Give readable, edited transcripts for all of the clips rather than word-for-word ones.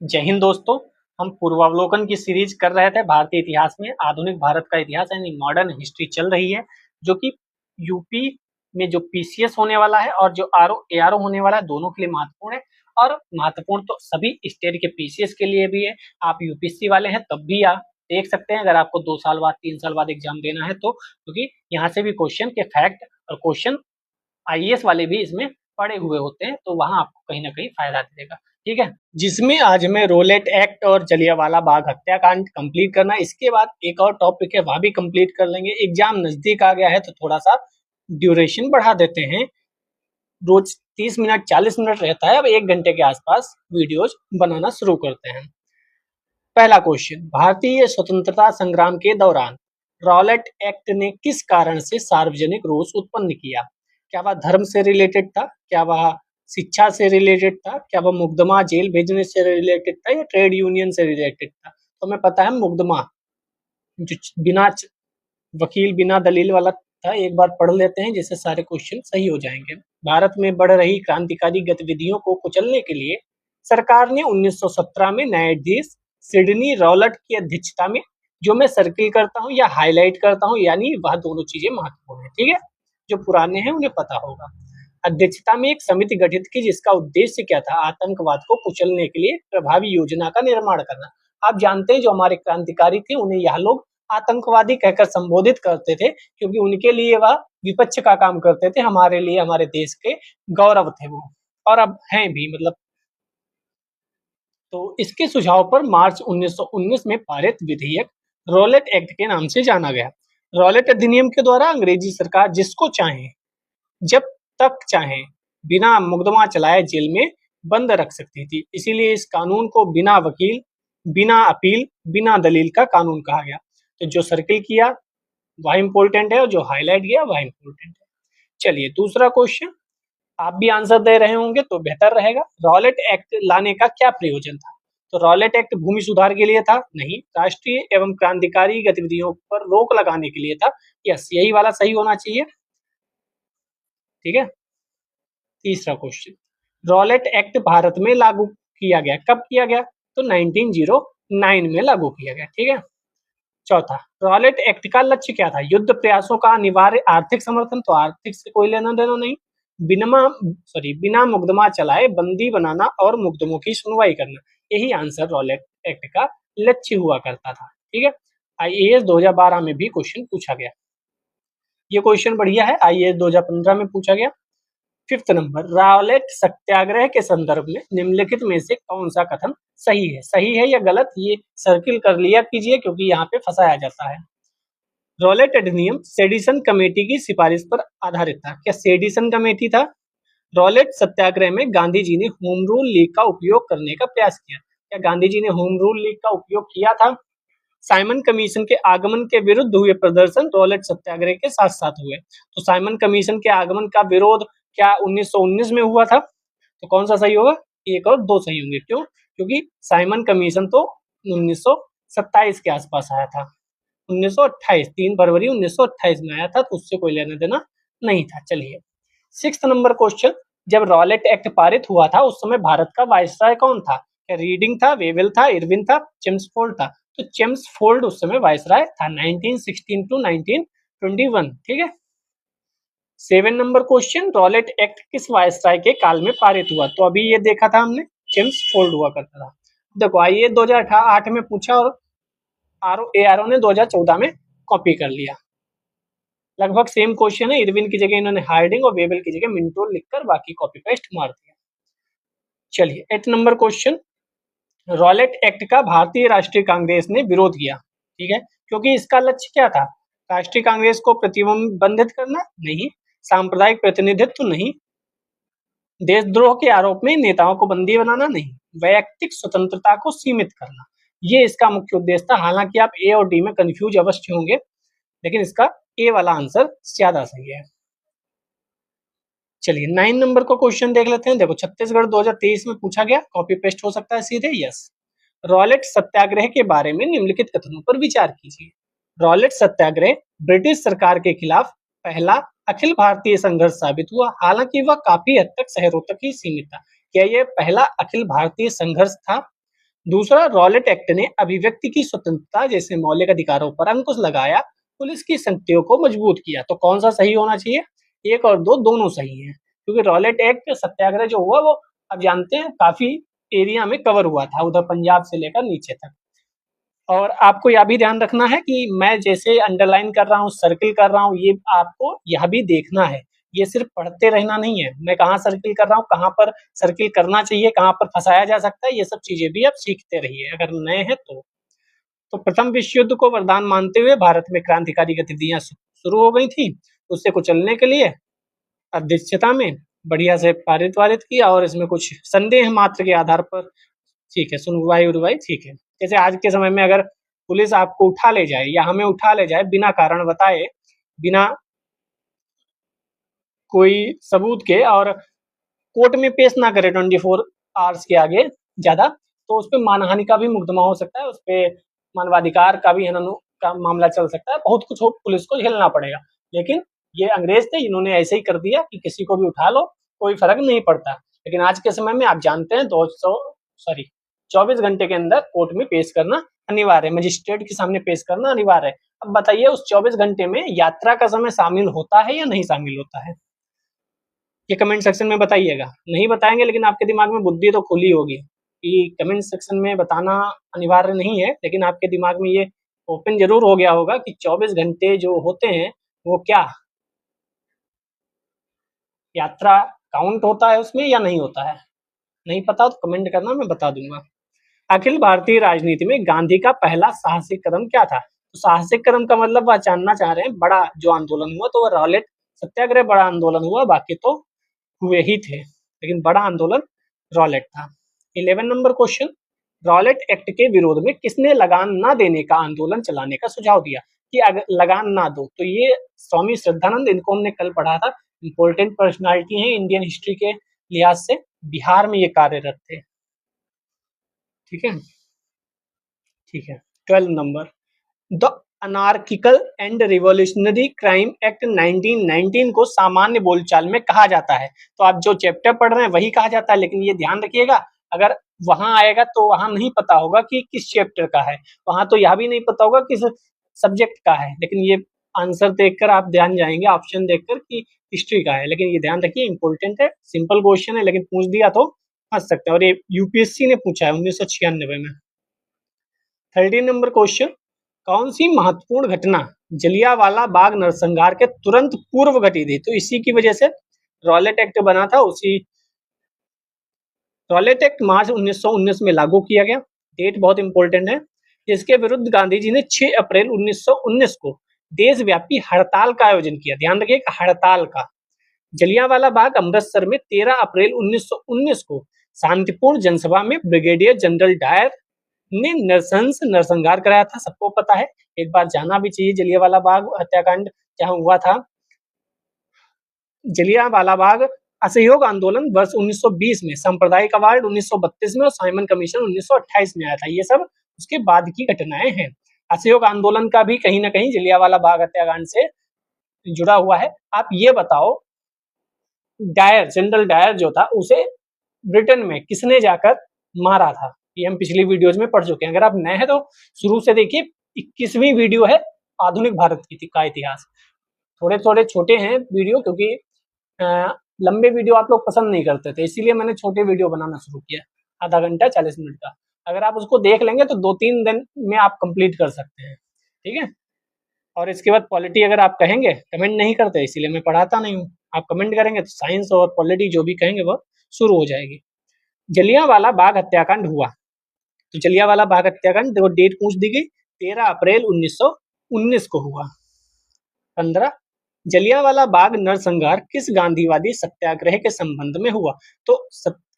जय हिंद दोस्तों। हम पूर्वावलोकन की सीरीज कर रहे थे भारतीय इतिहास में। आधुनिक भारत का इतिहास यानी मॉडर्न हिस्ट्री चल रही है, जो कि यूपी में जो पीसीएस होने वाला है और जो आरओ एआरओ होने वाला है, दोनों के लिए महत्वपूर्ण है। और महत्वपूर्ण तो सभी स्टेट के पीसीएस के लिए भी है। आप यूपीएससी वाले हैं तब भी आप देख सकते हैं, अगर आपको 2 साल बाद 3 साल बाद एग्जाम देना है तो, क्योंकि यहाँ से भी क्वेश्चन के फैक्ट और क्वेश्चन आईएएस वाले भी इसमें पड़े हुए होते हैं, तो वहां आपको कहीं ना कहीं फायदा देगा। ठीक है, जिसमें आज हमें रोलेट एक्ट और जलियांवाला बाग हत्याकांड कंप्लीट करना है। इसके बाद एक और टॉपिक है, वह भी कंप्लीट कर लेंगे। एग्जाम नजदीक आ गया है तो थोड़ा सा ड्यूरेशन बढ़ा देते हैं। रोज 30 मिनट 40 मिनट रहता है, अब 1 घंटे के आसपास वीडियोज बनाना शुरू करते हैं। पहला क्वेश्चन, भारतीय स्वतंत्रता संग्राम के दौरान रॉलेट एक्ट ने किस कारण से सार्वजनिक रोष उत्पन्न किया? क्या वह धर्म से रिलेटेड था, क्या वह शिक्षा से रिलेटेड था, क्या वह मुकदमा जेल भेजने से रिलेटेड था, या ट्रेड यूनियन से रिलेटेड था? तो हमें पता है मुकदमा, जो बिना वकील बिना दलील वाला था। एक बार पढ़ लेते हैं जिससे सारे क्वेश्चन सही हो जाएंगे। भारत में बढ़ रही क्रांतिकारी गतिविधियों को कुचलने के लिए सरकार ने 1917 में न्यायाधीश सिडनी रॉलेट की अध्यक्षता में, जो मैं सर्किल करता हूँ या हाईलाइट करता हूँ, यानी वह दोनों चीजें महत्वपूर्ण है, ठीक है, जो पुराने हैं उन्हें पता होगा। अध्यक्षता में एक समिति गठित की जिसका उद्देश्य क्या था? आतंकवाद को कुचलने के लिए प्रभावी योजना का निर्माण करना। आप जानते हैं जो हमारे क्रांतिकारी थे उन्हें यह लोग आतंकवादी कहकर संबोधित करते थे, क्योंकि उनके लिए वह विपक्ष का काम करते थे, हमारे लिए हमारे देश के गौरव थे वो, और अब हैं भी, मतलब। तो इसके सुझाव पर मार्च 1919 में पारित विधेयक रॉलेट एक्ट के नाम से जाना गया। रॉलेट अधिनियम के द्वारा अंग्रेजी सरकार जिसको चाहे जब तक चाहे बिना मुकदमा चलाए जेल में बंद रख सकती थी। इसीलिए इस कानून को बिना वकील, बिना अपील, बिना दलील का कानून कहा गया। तो जो सर्किल किया वह इंपॉर्टेंट है और जो हाईलाइट किया वह इंपॉर्टेंट है। चलिए दूसरा क्वेश्चन, आप भी आंसर दे रहे होंगे तो बेहतर रहेगा। रॉलेट एक्ट लाने का क्या प्रयोजन था? तो रॉलेट एक्ट भूमि सुधार के लिए था? नहीं। राष्ट्रीय एवं क्रांतिकारी गतिविधियों पर रोक लगाने के लिए था? यस, यही वाला सही होना चाहिए। ठीक है, तीसरा क्वेश्चन, रॉलेट एक्ट भारत में लागू किया गया, कब किया गया? तो 1909 में लागू किया गया। ठीक है, चौथा, रॉलेट एक्ट का लक्ष्य क्या था? युद्ध प्रयासों का अनिवार्य आर्थिक समर्थन, तो आर्थिक से कोई लेना देना नहीं। बिना मुकदमा चलाए बंदी बनाना और मुकदमों की सुनवाई करना, यही आंसर रॉलेट एक्ट का लक्ष्य हुआ करता था। ठीक है, आईएएस 2012 में भी क्वेश्चन पूछा गया। ये क्वेश्चन बढ़िया है, आईएएस 2015 में पूछा गया। फिफ्थ नंबर, रॉलेट सत्याग्रह के संदर्भ में निम्नलिखित में से कौन सा कथन सही है? सही है या गलत, ये सर्किल कर लिया कीजिए, क्योंकि यहाँ पे फंसाया जाता है। रॉलेट अधिनियम सेडिसन कमेटी की सिफारिश पर आधारित था। क्या सेडिसन कमेटी था? रॉलेट सत्याग्रह में गांधी जी ने होम रूल लीग का उपयोग करने का प्रयास किया। क्या गांधी जी ने होम रूल लीग का उपयोग किया था? साइमन कमीशन के आगमन के विरुद्ध हुए प्रदर्शन रॉलेट सत्याग्रह के साथ साथ हुए। तो साइमन कमीशन के आगमन का विरोध क्या 1919 में हुआ था? तो कौन सा सही होगा? 1 और 2 सही होंगे। क्यों? क्योंकि साइमन कमीशन तो 1927 के आसपास आया था। 1928, 3 फरवरी 1928 में आया था, तो उससे कोई लेना देना नहीं था। चलिए, सिक्स्थ नंबर क्वेश्चन, जब रॉलेट एक्ट पारित हुआ था उस समय भारत का वायसराय कौन था? क्या रीडिंग था, वेवेल था, इरविन था, चेम्सफोर्ड था? तो चेम्सफोर्ड उस समय वायसराय था, 1916 टू 1921। ठीक है, 7 नंबर क्वेश्चन, रॉलेट एक्ट किस वायसराय के काल में पारित हुआ? तो अभी ये देखा था हमने, चेम्सफोर्ड हुआ करता था। देखो, आइए 2008 में पूछा और एआरओ ने 2014 में कॉपी कर लिया। लगभग सेम क्वेश्चन है, इरविन की जगह इन्होंने हार्डिंग और वेबल की जगह मिंटोल लिखकर बाकी कॉपी पेस्ट मार दिया। चलिए 8 नंबर क्वेश्चन, रॉलेट एक्ट का भारतीय राष्ट्रीय कांग्रेस ने विरोध किया। ठीक है, क्योंकि इसका लक्ष्य क्या था? राष्ट्रीय कांग्रेस को प्रतिबंधित करना? नहीं। सांप्रदायिक प्रतिनिधित्व? नहीं। देशद्रोह के आरोप में नेताओं को बंदी बनाना? नहीं। वैयक्तिक स्वतंत्रता को सीमित करना, ये इसका मुख्य उद्देश्य था। हालांकि आप ए और डी में कंफ्यूज अवश्य होंगे, लेकिन इसका ए वाला आंसर ज्यादा सही है। चलिए 9 नंबर को क्वेश्चन देख लेते हैं। देखो, छत्तीसगढ़ 2023 में पूछा गया, कॉपी पेस्ट हो सकता है सीधे। यस, रॉलेट सत्याग्रह के बारे में निम्नलिखित कथनों पर विचार कीजिए। रॉलेट सत्याग्रह ब्रिटिश सरकार के खिलाफ पहला अखिल भारतीय संघर्ष साबित हुआ, हालांकि वह काफी हद तक शहरों तक ही सीमित था। क्या यह पहला अखिल भारतीय संघर्ष था? दूसरा, रॉलेट एक्ट ने अभिव्यक्ति की स्वतंत्रता जैसे मौलिक अधिकारों पर अंकुश लगाया, पुलिस की शक्तियों को मजबूत किया। तो कौन सा सही होना चाहिए? 1 और 2 दोनों सही हैं, क्योंकि रॉलेट एक्ट सत्याग्रह जो हुआ वो आप जानते हैं काफी एरिया में कवर हुआ था, उधर पंजाब से लेकर नीचे तक। और आपको यह भी ध्यान रखना है कि मैं जैसे अंडरलाइन कर रहा हूँ, सर्किल कर रहा हूँ, ये आपको यह भी देखना है। ये सिर्फ पढ़ते रहना नहीं है। मैं कहाँ सर्किल कर रहा हूँ, कहाँ पर सर्किल करना चाहिए, कहाँ पर फँसाया जा सकता है, ये सब चीज़ें भी आप सीखते रहिए, अगर नए हैं तो। तो प्रथम विश्व युद्ध को वरदान मानते हुए भारत में क्रांतिकारी गतिविधियाँ शुरू हो गई थी। उससे कुचलने के लिए अध्यक्षता में बढ़िया से पारित-वारित किया और इसमें कुछ संदेह मात्र के आधार पर ठीक है, सुनवाई-उनवाई ठीक है। जैसे आज के समय में अगर पुलिस आपको उठा ले जाए या हमें उठा ले जाए बिना कारण बताए, बिना कोई सबूत के और कोर्ट में पेश ना करे 24 आवर्स के आगे ज़्यादा, तो उस पे मानहानि का भी मुकदमा हो सकता है, उस पे मानवाधिकार का भी हनन का मामला चल सकता है, बहुत कुछ हो पुलिस को झेलना पड़ेगा। लेकिन ये अंग्रेज थे, इन्होंने ऐसे ही कर दिया कि किसी को भी उठा लो, कोई फ़र्क नहीं पड़ता। लेकिन आज के समय में आप जानते हैं 24 घंटे के अंदर कोर्ट में पेश करना अनिवार्य है, मजिस्ट्रेट के सामने पेश करना अनिवार्य है। अब बताइए उस 24 घंटे में यात्रा का समय शामिल होता है या नहीं शामिल होता है? ये कमेंट सेक्शन में बताइएगा। नहीं बताएँगे लेकिन आपके दिमाग में बुद्धि तो खुली होगी कि कमेंट सेक्शन में बताना अनिवार्य नहीं है, लेकिन आपके दिमाग में ये ओपन ज़रूर हो गया होगा कि 24 घंटे जो होते हैं, वो क्या यात्रा काउंट होता है उसमें या नहीं होता है? नहीं पता तो कमेंट करना, मैं बता दूँगा। अखिल भारतीय राजनीति में गांधी का पहला साहसिक कदम क्या था? तो साहसिक कदम का मतलब वह जानना चाह रहे हैं, बड़ा जो आंदोलन हुआ तो वह रॉलेट सत्याग्रह बड़ा आंदोलन हुआ, बाकी तो हुए ही थे, लेकिन बड़ा आंदोलन रॉलेट था। 11 नंबर क्वेश्चन, रॉलेट एक्ट के विरोध में किसने लगान ना देने का आंदोलन चलाने का सुझाव दिया? कि अगर लगान ना दो, तो ये स्वामी श्रद्धानंद, इनको हमने कल पढ़ा था, इंपॉर्टेंट पर्सनालिटी है इंडियन हिस्ट्री के लिहाज से, बिहार में ये कार्यरत थे। ठीक है, ठीक है। 12 number, the anarchical and revolutionary crime act 1919 को सामान्य बोलचाल में कहा जाता है। तो आप जो चैप्टर पढ़ रहे हैं वही कहा जाता है, लेकिन ये ध्यान रखिएगा, अगर वहां आएगा तो वहां नहीं पता होगा कि किस चैप्टर का है, वहां तो यह भी नहीं पता होगा किस सब्जेक्ट का है, लेकिन ये आंसर देखकर आप ध्यान जाएंगे, ऑप्शन देखकर कि हिस्ट्री का है। लेकिन ये ध्यान रखिए, इंपॉर्टेंट है, सिंपल क्वेश्चन है, लेकिन पूछ दिया तो हंस सकते हैं, और ये यूपीएससी ने पूछा है 1996 में। 13 नंबर क्वेश्चन, कौन सी महत्वपूर्ण घटना जलियांवाला बाग नरसंहार के तुरंत पूर्व घटी थी? तो इसी की वजह से रॉलेट एक्ट बना था। उसी रॉलेट एक्ट मार्च 1919 में लागू किया गया। डेट बहुत इंपॉर्टेंट है। इसके विरुद्ध गांधी जी ने 6 अप्रैल 1919 को देशव्यापी हड़ताल का आयोजन किया। ध्यान रखिएगा, हड़ताल का। जलियांवाला बाग अमृतसर में 13 अप्रैल 1919 को शांतिपूर्ण जनसभा में ब्रिगेडियर जनरल डायर ने नरसंहार कराया था, सबको पता है, एक बार जाना भी चाहिए जलियांवाला बाग हत्याकांड जहां हुआ था। जलियांवाला बाग असहयोग आंदोलन वर्ष 1920 में, सांप्रदायिक अवार्ड 1932 में और साइमन कमीशन 1928 में आया था। ये सब उसके बाद की घटनाएं हैं। असहयोग आंदोलन का भी कहीं ना कहीं जलियांवाला बाग हत्याकांड से जुड़ा हुआ है। आप ये बताओ, डायर, जनरल डायर जो था, उसे ब्रिटेन में किसने जाकर मारा था? ये हम पिछली वीडियोज में पढ़ चुके हैं। अगर आप नए हैं तो शुरू से देखिए, 21वीं वीडियो है आधुनिक भारत का इतिहास। थोड़े थोड़े छोटे हैं वीडियो, क्योंकि लंबे वीडियो आप लोग पसंद नहीं करते थे, इसीलिए मैंने छोटे वीडियो बनाना शुरू किया, आधा घंटा 40 मिनट का। अगर आप उसको देख लेंगे तो 2-3 दिन में आप कंप्लीट कर सकते हैं। ठीक है, और इसके बाद पॉलिटी अगर आप कहेंगे, कमेंट नहीं करते इसीलिए मैं पढ़ाता नहीं हूँ, आप कमेंट करेंगे तो साइंस और पॉलिटी जो भी कहेंगे वो शुरू हो जाएगी। जलियांवाला बाग हत्याकांड हुआ, तो जलियांवाला बाग हत्याकांड देखो डेट पूछ दी गई, 13 अप्रैल 1919 को हुआ। 15, जलियांवाला बाग नरसंहार किस गांधीवादी सत्याग्रह के संबंध में हुआ? तो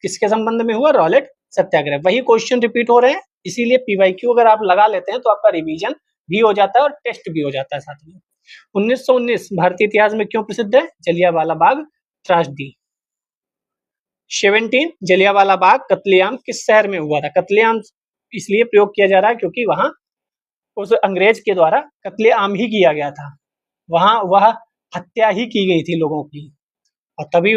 किसके संबंध में हुआ? रॉलेट सत्याग्रह। वही क्वेश्चन रिपीट हो रहे हैं, इसीलिए पीवाईक्यू अगर आप लगा लेते हैं तो आपका रिवीजन भी हो जाता है और टेस्ट भी हो जाता है साथ में। 1919 भारतीय इतिहास में क्यों प्रसिद्ध है? जलियांवाला बाग त्रासदी। 17, जलियांवाला बाग कत्लेआम किस शहर में हुआ था? कत्लेआम इसलिए प्रयोग किया जा रहा है क्योंकि वहां उस अंग्रेज के द्वारा कत्लेआम ही किया गया था, वहां वह हत्या ही की गई थी लोगों की, और तभी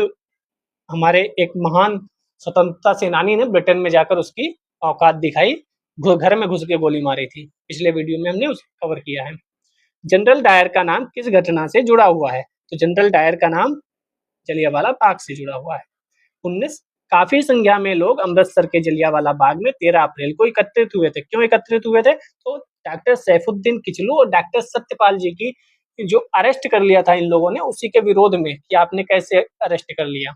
हमारे एक महान स्वतंत्रता सेनानी ने ब्रिटेन में जाकर उसकी औकात दिखाई, घर में घुस के गोली मारी थी। पिछले वीडियो में हमने उसे कवर किया है। जनरल डायर का नाम किस घटना से जुड़ा हुआ है? तो जनरल डायर का नाम जलियांवाला बाग से जुड़ा हुआ है। 19 काफी संख्या में लोग अमृतसर के जलियांवाला बाग में 13 अप्रैल को एकत्रित हुए थे। क्यों एकत्रित हुए थे? तो डॉक्टर सैफुद्दीन किचलू और डॉक्टर सत्यपाल जी की जो अरेस्ट कर लिया था इन लोगों ने, उसी के विरोध में कि आपने कैसे अरेस्ट कर लिया।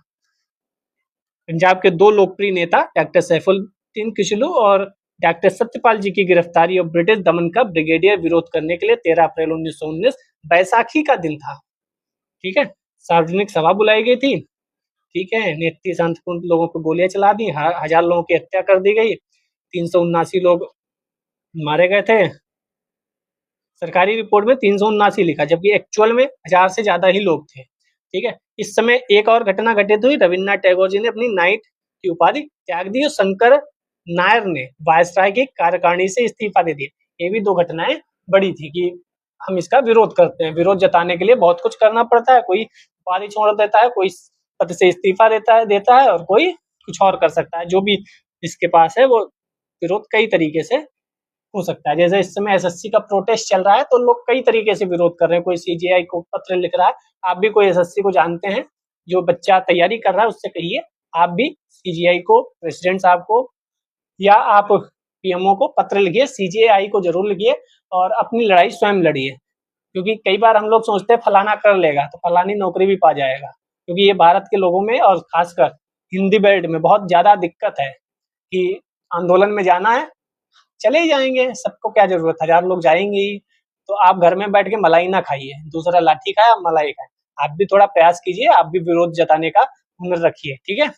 पंजाब के दो लोकप्रिय नेता डॉक्टर सैफुद्दीन किचलू और डॉक्टर सत्यपाल जी की गिरफ्तारी और ब्रिटिश दमन का ब्रिगेडियर विरोध करने के लिए 13 अप्रैल 1919 बैसाखी का दिन था। ठीक है, सार्वजनिक सभा बुलाई गई थी। ठीक है, नेत्री शांतिपूर्ण लोगों पर गोलियां चला दी, 1000 लोगों की हत्या कर दी गई, 379 लोग मारे गए थे। सरकारी रिपोर्ट में 379 लिखा, जबकि एक्चुअल में 1000 से ज्यादा ही लोग थे। ठीक है, इस समय एक और घटना घटित हुई। रविन्द्रनाथ टैगोर जी ने अपनी नाइट की उपाधि त्याग दी और शंकर नायर ने वायसराय की कार्यकारिणी से इस्तीफा दे दिया। ये भी दो घटनाएं बड़ी थी कि हम इसका विरोध करते हैं। विरोध जताने के लिए बहुत कुछ करना पड़ता है, कोई उपाधि छोड़ देता है, कोई पद से इस्तीफा देता है और कोई कुछ और कर सकता है। जो भी इसके पास है वो विरोध कई तरीके से हो सकता है। जैसे इस समय एसएससी का प्रोटेस्ट चल रहा है तो लोग कई तरीके से विरोध कर रहे हैं। कोई सीजीआई को पत्र लिख रहा है, आप भी कोई एसएससी को जानते हैं जो बच्चा तैयारी कर रहा है उससे कहिए आप भी सीजीआई को, प्रेसिडेंट साहब को या आप पीएमओ को पत्र लिखिए, सीजीआई को जरूर लिखिए और अपनी लड़ाई स्वयं लड़िए। क्योंकि कई बार हम लोग सोचते हैं फलाना कर लेगा तो फलानी नौकरी भी पा जाएगा, क्योंकि ये भारत के लोगों में और खासकर हिंदी बेल्ट में बहुत ज्यादा दिक्कत है कि आंदोलन में जाना है, चले ही जाएंगे, सबको क्या जरूरत है, 1000 लोग जाएंगे ही। तो आप घर में बैठ के मलाई ना खाइए, दूसरा लाठी खाए आप मलाई खाए। आप भी थोड़ा प्रयास कीजिए, आप भी विरोध जताने का हुनर रखिए। ठीक है,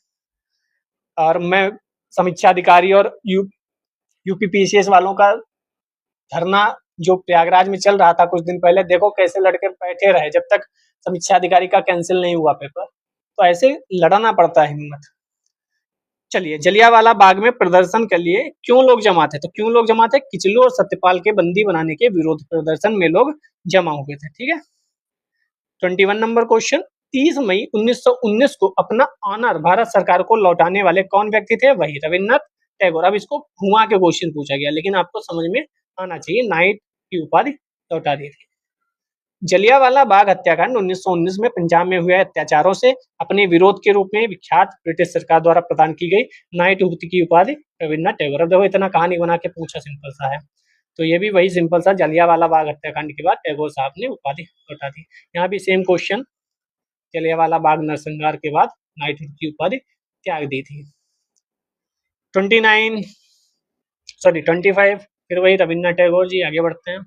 और मैं समीक्षा अधिकारी और यूपीपीसीएस वालों का धरना जो प्रयागराज में चल रहा था कुछ दिन पहले, देखो कैसे लड़के बैठे रहे जब तक समीक्षा अधिकारी का कैंसिल नहीं हुआ पेपर। तो ऐसे लड़ना पड़ता है हिम्मत। चलिए, जलियांवाला बाग में प्रदर्शन के लिए क्यों लोग जमा थे? तो क्यों लोग जमा थे? किचलू और सत्यपाल के बंदी बनाने के विरोध प्रदर्शन में लोग जमा हुए थे। ठीक है, 21 नंबर क्वेश्चन, 30 मई 1919 को अपना ऑनर भारत सरकार को लौटाने वाले कौन व्यक्ति थे? वही रविन्द्रनाथ टैगोर। अब इसको घुमा के क्वेश्चन पूछा गया, लेकिन आपको समझ में आना चाहिए। नाइट की उपाधि लौटा दी थी। जलियांवाला बाग हत्याकांड 1919 में पंजाब में हुए अत्याचारों से अपने विरोध के रूप में विख्यात ब्रिटिश सरकार द्वारा प्रदान की गई नाइट की उपाधि रविन्द्रनाथ टैगोर। अब देखो इतना कहानी बना के पूछा, सिंपल सा है। तो ये भी वही सिंपल सा, जलियांवाला बाग हत्याकांड के बाद टैगोर साहब ने उपाधि लौटा दी। यहाँ भी सेम क्वेश्चन, जलियांवाला बाग नरसंहार के बाद नाइट की उपाधि त्याग दी थी। 25 फिर वही रविन्द्रनाथ टैगोर जी। आगे बढ़ते हैं।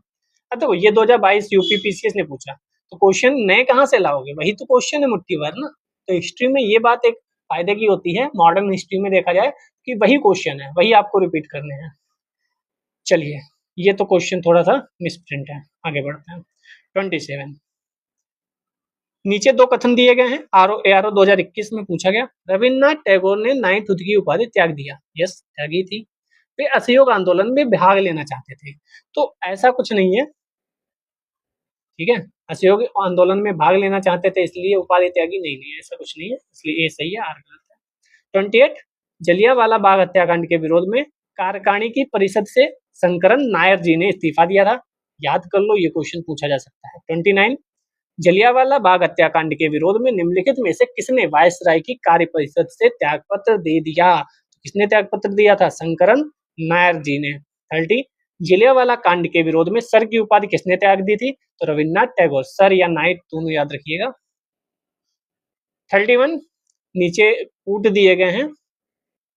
अब देखो ये 2022 यूपीपीसीएस ने पूछा, तो क्वेश्चन नए कहाँ से लाओगे? वही तो क्वेश्चन है मुट्ठी भर ना। तो हिस्ट्री में ये बात एक फायदे की होती है, मॉडर्न हिस्ट्री में देखा जाए कि वही क्वेश्चन है, वही आपको रिपीट करने हैं। चलिए, ये तो क्वेश्चन थोड़ा सा मिसप्रिंट है, आगे बढ़ते हैं। 27 नीचे दो कथन दिए गए हैं। ARO 2021 में पूछा गया, रविन्द्रनाथ टैगोर ने नाइटहुड की उपाधि त्याग दिया। यस, त्यागी थी। वे असहयोग आंदोलन में भाग लेना चाहते थे। तो ऐसा कुछ नहीं है। ठीक है, असहयोग आंदोलन में भाग लेना चाहते थे इसलिए उपाधि त्यागी, नहीं, ऐसा कुछ नहीं है। इसलिए ये सही है, आर गलत है। 28 जलियांवाला बाग हत्याकांड के विरोध में कार्यकारिणी की परिषद से शंकरन नायर जी ने इस्तीफा दिया था। याद कर लो, ये क्वेश्चन पूछा जा सकता है। 29 जलियांवाला बाग हत्याकांड के विरोध में निम्नलिखित में से किसने वायसराय की कार्य परिषद से त्यागपत्र दे दिया? किसने त्यागपत्र दिया था? शंकरन नायर जी ने। 30 जलियांवाला कांड के विरोध में सर की उपाधि किसने त्याग दी थी? तो रविन्द्रनाथ टैगोर। सर या नाइट दोनों याद रखिएगा। 31 नीचे कूट दिए गए हैं,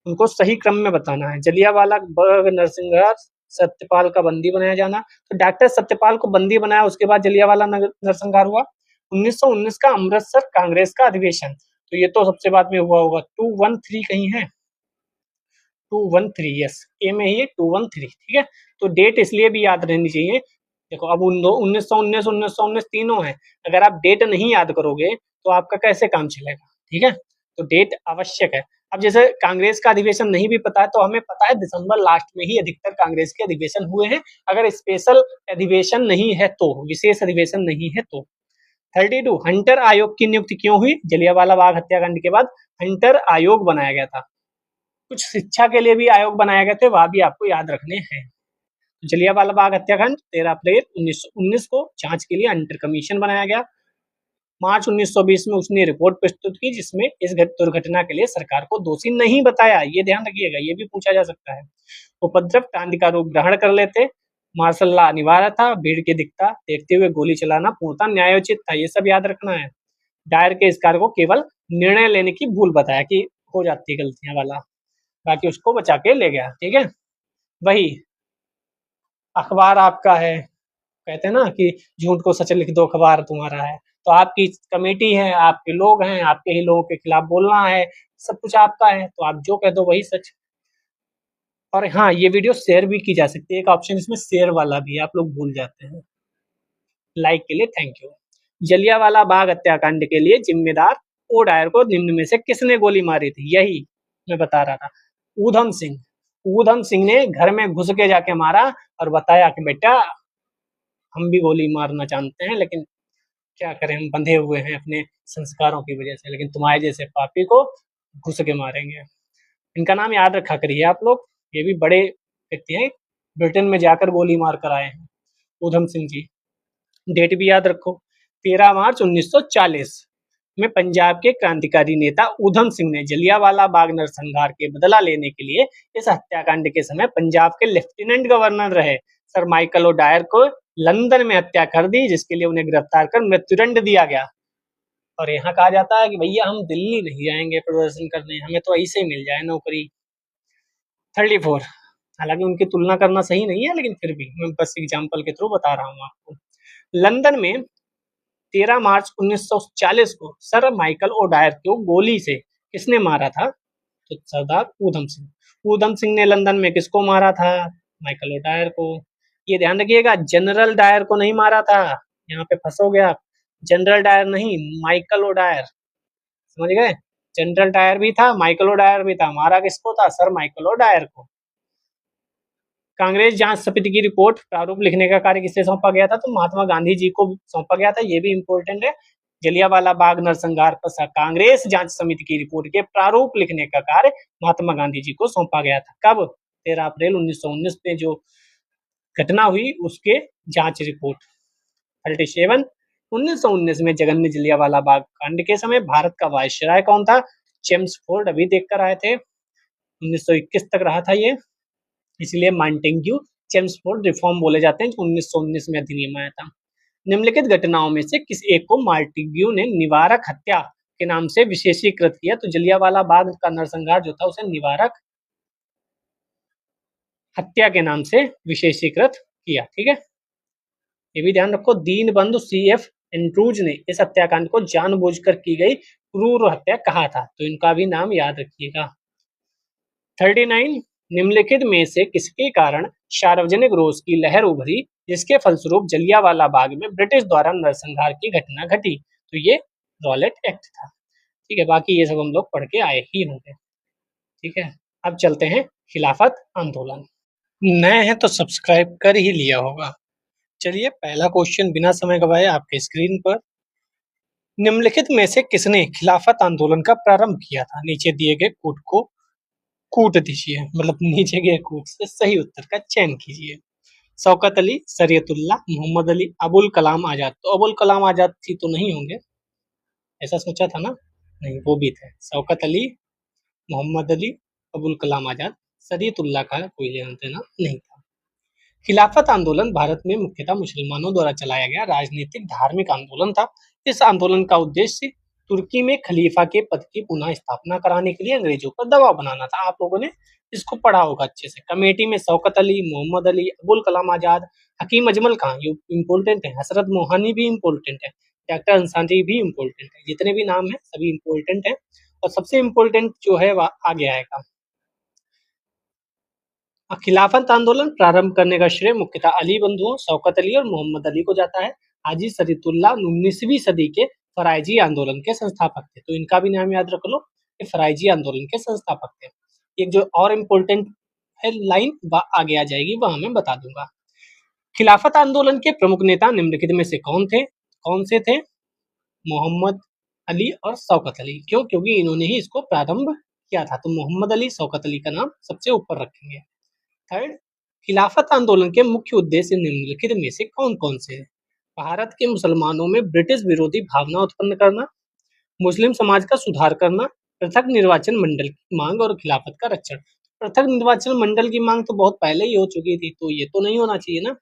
उनको सही क्रम में बताना है। जलियांवाला बाग नरसंहार, सत्यपाल का बंदी बनाया जाना। तो डॉक्टर सत्यपाल को बंदी बनाया, उसके बाद जलियांवाला नरसंहार हुआ। 1919 का अमृतसर कांग्रेस का अधिवेशन, तो ये तो सबसे बाद में हुआ होगा। 213 कहीं है, 213, यस, ए में ही है 213। ठीक है, तो डेट इसलिए भी याद रहनी चाहिए। देखो अब 1919 तीनों है, अगर आप डेट नहीं याद करोगे तो आपका कैसे काम चलेगा? ठीक है, तो डेट आवश्यक है। अब जैसे कांग्रेस का अधिवेशन नहीं भी पता है तो हमें पता है दिसंबर लास्ट में ही अधिकतर कांग्रेस के अधिवेशन हुए हैं, अगर स्पेशल अधिवेशन नहीं है तो, विशेष अधिवेशन नहीं है तो। 32 हंटर आयोग की नियुक्ति क्यों हुई? जलियांवाला बाग हत्याकांड के बाद हंटर आयोग बनाया गया था। कुछ शिक्षा के लिए भी आयोग बनाए गए थे, वह भी आपको याद रखने हैं। तो जलियांवाला बाग हत्याकांड 13 अप्रैल 1919 को जांच के लिए अंडर कमीशन बनाया गया। मार्च 1920 में उसने रिपोर्ट प्रस्तुत की जिसमें इस दुर्घटना के लिए सरकार को दोषी नहीं बताया। ये ध्यान रखिएगा, ये भी पूछा जा सकता है। उपद्रव क्रांति का रूप ग्रहण कर लेते, मार्शल लॉ अनिवार्य था, भीड़ की दिखता देखते हुए गोली चलाना पूर्णतः न्यायोचित था, ये सब याद रखना है। डायर के इस कार्य को केवल निर्णय लेने की भूल बताया कि हो जाती है गलतियां वाला, बाकी उसको बचा के ले गया। ठीक है, वही अखबार आपका है, कहते हैं ना कि झूठ को सच लिख दो अखबार तुम्हारा है, तो आपकी कमेटी है, आपके लोग हैं, आपके ही लोगों के खिलाफ बोलना है, सब कुछ आपका है, तो आप जो कह दो वही सच। और हाँ, ये वीडियो शेयर भी की जा सकती है, एक ऑप्शन इसमें शेयर वाला भी है, आप लोग भूल जाते हैं। लाइक के लिए थैंक यू। जलियांवाला बाग हत्याकांड के लिए जिम्मेदार ओ डायर को निम्न में से किसने गोली मारी थी? यही मैं बता रहा था, ऊधम सिंह। ऊधम सिंह ने घर में घुस के जाके मारा और बताया कि बेटा हम भी गोली मारना जानते हैं, लेकिन क्या करें, हम बंधे हुए हैं अपने संस्कारों की वजह से, लेकिन तुम्हारे जैसे पापी को घुस के मारेंगे। इनका नाम याद रखा करिए आप लोग, ये भी बड़े व्यक्ति हैं, ब्रिटेन में जाकर गोली मार कर आए हैं ऊधम सिंह जी। डेट भी याद रखो, 13 मार्च 1940 में पंजाब के क्रांतिकारी नेता ऊधम सिंह ने जलियांवाला बाग नरसंहार के बदला लेने के लिए इस हत्याकांड के समय पंजाब के लेफ्टिनेंट गवर्नर रहे सर माइकल ओ डायर को लंदन में हत्या कर दी, जिसके लिए उन्हें गिरफ्तार कर मृत्युदंड दिया गया। और यहाँ कहा जाता है कि भैया हम दिल्ली नहीं जाएंगे प्रदर्शन करने, हमें तो ऐसे ही मिल जाए नौकरी। 34, हालांकि उनकी तुलना करना सही नहीं है, लेकिन फिर भी मैं बस एग्जाम्पल के थ्रू बता रहा हूँ आपको। लंदन में 13 मार्च 1940 को सर माइकल ओ डायर को गोली से किसने मारा था? तो सरदार ऊधम सिंह। ऊधम सिंह ने लंदन में किसको मारा था? माइकल ओ डायर को। ये ध्यान रखिएगा, जनरल डायर को नहीं मारा था, यहाँ पे फंसोगे आप। जनरल डायर नहीं, माइकल ओ डायर, समझ गए? जनरल डायर भी था, माइकल ओ डायर भी था, मारा किसको था? सर माइकल ओ डायर को। कांग्रेस जांच समिति की रिपोर्ट प्रारूप लिखने का कार्य किसे सौंपा गया था? तो महात्मा गांधी जी को सौंपा गया था, ये भी इंपॉर्टेंट है। जलियांवाला बाग नरसंहार पर कांग्रेस जांच समिति की रिपोर्ट के प्रारूप लिखने का कार्य महात्मा गांधी जी को सौंपा गया था। कब? 13 अप्रैल 1919 में जो घटना हुई उसके जांच रिपोर्ट। 37, 1919 में जघन्य जलियांवाला बाग कांड के समय भारत का वायसराय कौन था? चेम्सफोर्ड, अभी देख कर आए थे, 1921 तक रहा था ये, इसलिए मांटेग्यू चेम्सफोर्ड रिफॉर्म बोले जाते हैं, 1919 में अधिनियम आया था। निम्नलिखित घटनाओं में से किस एक को मांटेग्यू ने निवारक हत्या के नाम से विशेषीकृत किया? तो जलियांवाला बाग का नरसंहार जो था उसे निवारक हत्या के नाम से विशेषीकृत किया। ठीक है, ये भी ध्यान रखो, दीनबंधु CF एंड्रूज ने इस हत्याकांड को जानबूझकर की गई क्रूर हत्या कहा था, तो इनका भी नाम याद रखिएगा। 39, निम्नलिखित में से किसके कारण सार्वजनिक रोष की लहर उभरी जिसके फलस्वरूप जलियांवाला बाग में ब्रिटिश द्वारा नरसंहार की घटना घटी? तो ये रॉलेट एक्ट था। ठीक है, बाकी ये सब हम लोग पढ़ के आए ही होंगे। ठीक है, अब चलते हैं खिलाफत आंदोलन। नए हैं तो सब्सक्राइब कर ही लिया होगा। चलिए, पहला क्वेश्चन बिना समय गवाए आपके स्क्रीन पर। निम्नलिखित में से किसने खिलाफत आंदोलन का प्रारंभ किया था? नीचे दिए गए कोड को कूट दीजिए, मतलब नीचे गए कोड से सही उत्तर का चयन कीजिए। शौकत अली, शरीयतुल्लाह, मोहम्मद अली, अबुल कलाम आजाद। तो अबुल कलाम आजाद थी तो नहीं होंगे, ऐसा सोचा था ना? नहीं, वो भी थे। शौकत अली, मोहम्मद अली, अबुल कलाम आजाद, शरीयतुल्लाह का कोई लेना देना नहीं था। खिलाफत आंदोलन भारत में मुख्यतः मुसलमानों द्वारा चलाया गया राजनीतिक धार्मिक आंदोलन था। इस आंदोलन का उद्देश्य तुर्की में खलीफा के पद की पुनः स्थापना कराने के लिए अंग्रेजों पर दबाव बनाना था। आप लोगों ने इसको पढ़ा होगा अच्छे से। कमेटी में शौकत अली, मोहम्मद अली, अबुल कलाम आजाद, हकीम अजमल खान, ये इम्पोर्टेंट है, हसरत मोहानी भी इम्पोर्टेंट है, डॉक्टर अंसारी भी इम्पोर्टेंट है, जितने भी नाम है सभी इम्पोर्टेंट है। और सबसे इम्पोर्टेंट जो है वह आगे आएगा। खिलाफत आंदोलन प्रारंभ करने का श्रेय मुख्यतः अली बंधुओं शौकत अली और मोहम्मद अली को जाता है। हाजी शरीयतुल्लाह 19वीं सदी के फराइजी आंदोलन के संस्थापक थे, तो इनका भी नाम याद रख लो, ये फराइजी आंदोलन के संस्थापक थे। एक जो और इम्पोर्टेंट है लाइन वह आगे आ जाएगी, वह मैं बता दूंगा। खिलाफत आंदोलन के प्रमुख नेता निम्नलिखित में से कौन थे? कौन से थे? मोहम्मद अली और शौकत अली। क्यों? क्योंकि इन्होंने ही इसको प्रारंभ किया था? तो मोहम्मद अली, शौकत अली का नाम सबसे ऊपर रखेंगे। थर्ड, खिलाफत आंदोलन के मुख्य उद्देश्य निम्नलिखित में से कौन-कौन से हैं? भारत के मुसलमानों में ब्रिटिश विरोधी भावना उत्पन्न करना, मुस्लिम समाज का सुधार करना, पृथक निर्वाचन मंडल की मांग और खिलाफत का रक्षण। पृथक निर्वाचन मंडल की मांग तो बहुत पहले ही हो चुकी थी, तो ये तो नहीं होना चाहिए ना।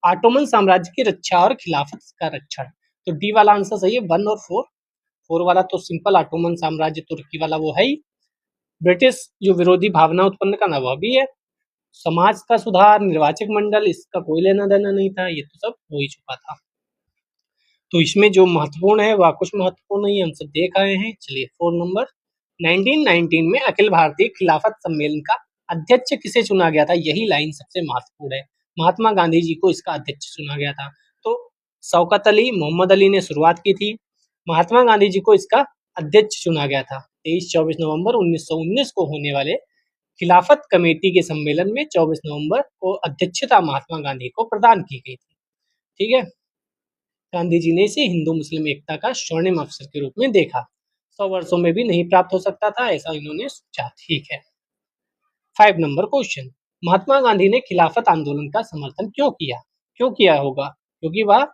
ऑटोमन साम्राज्य की रक्षा और खिलाफत का रक्षण, तो डी वाला आंसर सही है, 1 और 4। 4 वाला तो सिंपल, ऑटोमन साम्राज्य तुर्की वाला वो है ही। ब्रिटिश जो विरोधी भावना उत्पन्न करना वह भी है। समाज का सुधार, निर्वाचक मंडल, इसका कोई लेना देना नहीं था, ये तो सब हो ही चुका था। तो इसमें जो महत्वपूर्ण है वह कुछ महत्वपूर्ण नहीं, हम सब देख आए हैं। चलिए 4 नंबर, 1919 में अखिल भारतीय खिलाफत सम्मेलन का अध्यक्ष किसे चुना गया था? यही लाइन सबसे महत्वपूर्ण है। महात्मा गांधी जी को इसका अध्यक्ष चुना गया था। तो शौकत अली, मोहम्मद अली ने शुरुआत की थी, महात्मा गांधी जी को इसका अध्यक्ष चुना गया था। 23-24 नवंबर 1919 को होने वाले खिलाफत कमेटी के सम्मेलन में 24 नवंबर को अध्यक्षता महात्मा गांधी को प्रदान की गई थी। ठीक है, गांधी जी ने इसे हिंदू मुस्लिम एकता का स्वर्णिम अवसर के रूप में देखा। 100 वर्षों में भी नहीं प्राप्त हो सकता था, ऐसा इन्होंने सोचा। ठीक है, 5 नंबर क्वेश्चन, महात्मा गांधी ने खिलाफत आंदोलन का समर्थन क्यों किया? क्यों किया होगा? क्योंकि वह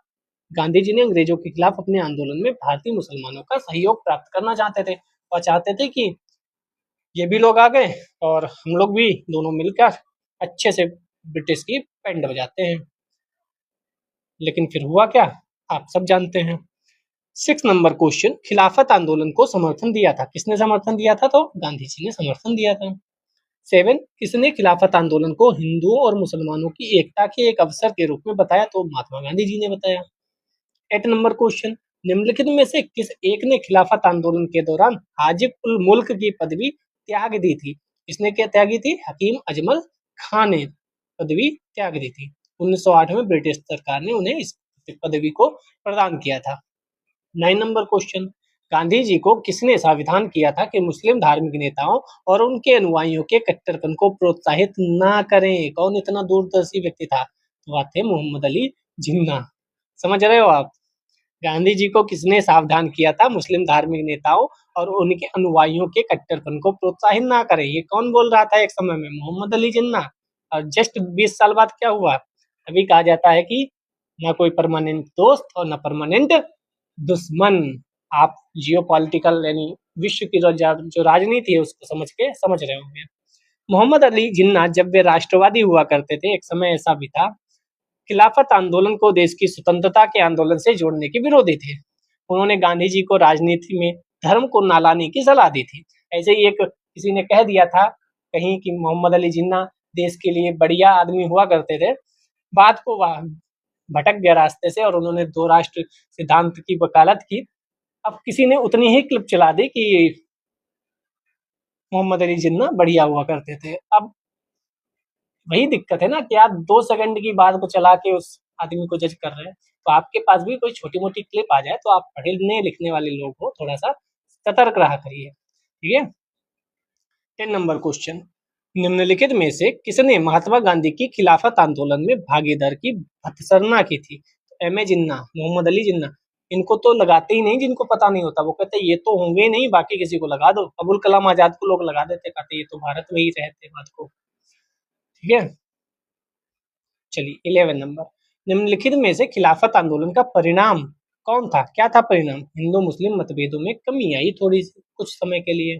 गांधी जी ने अंग्रेजों के खिलाफ अपने आंदोलन में भारतीय मुसलमानों का सहयोग प्राप्त करना चाहते थे। वह चाहते थे कि ये भी लोग आ गए और हम लोग भी दोनों मिलकर अच्छे से ब्रिटिश की बैंड बजाते हैं। लेकिन फिर हुआ क्या, आप सब जानते हैं। 6 नंबर क्वेश्चन, खिलाफत आंदोलन को समर्थन दिया था, किसने समर्थन दिया था? तो गांधी जी ने समर्थन दिया था। 7, किसने खिलाफत आंदोलन को हिंदुओं और मुसलमानों की एकता के एक अवसर के रूप में बताया? तो महात्मा गांधी जी ने बताया। 8 नंबर क्वेश्चन, निम्नलिखित में से किस एक ने खिलाफत आंदोलन के दौरान हाजिब उल मुल्क की पदवी त्याग दी थी? किसने क्या त्यागी थी? हकीम अजमल खान ने पदवी त्याग दी थी। 1908 में ब्रिटिश सरकार ने उन्हें इस पदवी को प्रदान किया था। 9 नंबर क्वेश्चन, गांधी जी को किसने सावधान किया था कि मुस्लिम धार्मिक नेताओं और उनके अनुयायियों के कट्टरपन को प्रोत्साहित ना करें? कौन इतना दूरदर्शी व्यक्ति था? तो वह थे मोहम्मद अली जिन्ना। समझ रहे हो आप? गांधी जी को किसने सावधान किया था? मुस्लिम धार्मिक नेताओं और उनके अनुयायियों के कट्टरपन को प्रोत्साहित ना करें। ये कौन बोल रहा था एक समय में? मोहम्मद अली जिन्ना। और जस्ट 20 साल बाद क्या हुआ? अभी कहा जाता है कि ना कोई परमानेंट दोस्त और ना परमानेंट दुश्मन। आप जियो पॉलिटिकल यानी विश्व की जो राजनीति है उसको समझ रहे होंगे। मोहम्मद अली जिन्ना जब वे राष्ट्रवादी हुआ करते थे, एक समय ऐसा भी था, खिलाफत आंदोलन को देश की स्वतंत्रता के आंदोलन से जोड़ने के विरोधी थे। उन्होंने गांधी जी को राजनीति में धर्म को ना लाने की सलाह दी थी। ऐसे ही एक किसी ने कह दिया था कहीं कि मोहम्मद अली जिन्ना देश के लिए बढ़िया आदमी हुआ करते थे। बात को वह भटक गया रास्ते से और उन्होंने 2 राष्ट्र सिद्धांत की वकालत की। अब किसी ने उतनी ही क्लिप चला दी कि मोहम्मद अली जिन्ना बढ़िया हुआ करते थे। अब वही दिक्कत है ना कि आप 2 सेकंड की बात को चला के उस आदमी को जज कर रहे हैं। तो आपके पास भी कोई छोटी-मोटी क्लिप आ जाए तो आप पढ़ने लिखने वाले लोग हो, थोड़ा-सा सतर्क रहा करिए। ठीक है? 10 नंबर क्वेश्चन, निम्नलिखित में से किसने महात्मा गांधी की खिलाफत आंदोलन में भागीदार की भर्त्सना की थी? एम ए जिन्ना, मोहम्मद अली जिन्ना। इनको तो लगाते ही नहीं जिनको पता नहीं होता। वो कहते ये तो होंगे ही नहीं, बाकी किसी को लगा दो। अबुल कलाम आजाद को लोग लगा देते, कहते ये तो भारत में ही रहते बात को। ठीक है? चलिए 11 नंबर, निम्नलिखित में से खिलाफत आंदोलन का परिणाम कौन था? क्या था परिणाम? हिंदू मुस्लिम मतभेदों में कमी आई थोड़ी सी कुछ समय के लिए।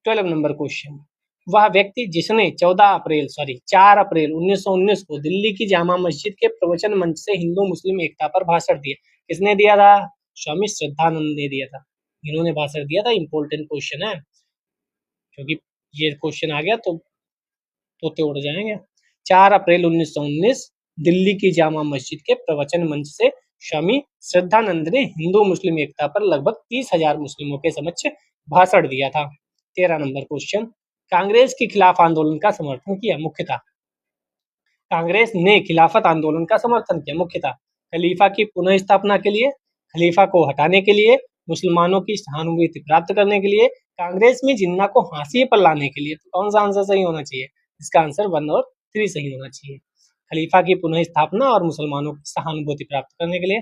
12 नंबर क्वेश्चन, वह व्यक्ति जिसने 4 अप्रैल 1919 को दिल्ली की जामा मस्जिद के प्रवचन मंच से हिंदू मुस्लिम एकता पर भाषण दिया, किसने दिया था? स्वामी श्रद्धानंद ने दिया था। इन्होंने भाषण दिया था। इंपॉर्टेंट क्वेश्चन है, क्योंकि ये क्वेश्चन आ गया तो तोते उड़ जाएंगे। 4 अप्रैल 1919 दिल्ली की जामा मस्जिद के प्रवचन मंच से स्वामी श्रद्धानंद ने हिंदू मुस्लिम एकता पर लगभग 30,000 मुस्लिमों के समक्ष भाषण दिया था। 13 नंबर क्वेश्चन, कांग्रेस के खिलाफ आंदोलन का समर्थन किया मुख्यतः। कांग्रेस ने खिलाफत आंदोलन का समर्थन किया मुख्यतः खलीफा की पुनः स्थापना के लिए, खलीफा को हटाने के लिए, मुसलमानों की सहानुभूति प्राप्त करने के लिए, कांग्रेस में जिन्ना को हाशिए पर लाने के लिए। तो कौन सा आंसर सही होना चाहिए? इसका आंसर 1 और 3 सही होना चाहिए। खलीफा की पुनः स्थापना और मुसलमानों की सहानुभूति प्राप्त करने के लिए।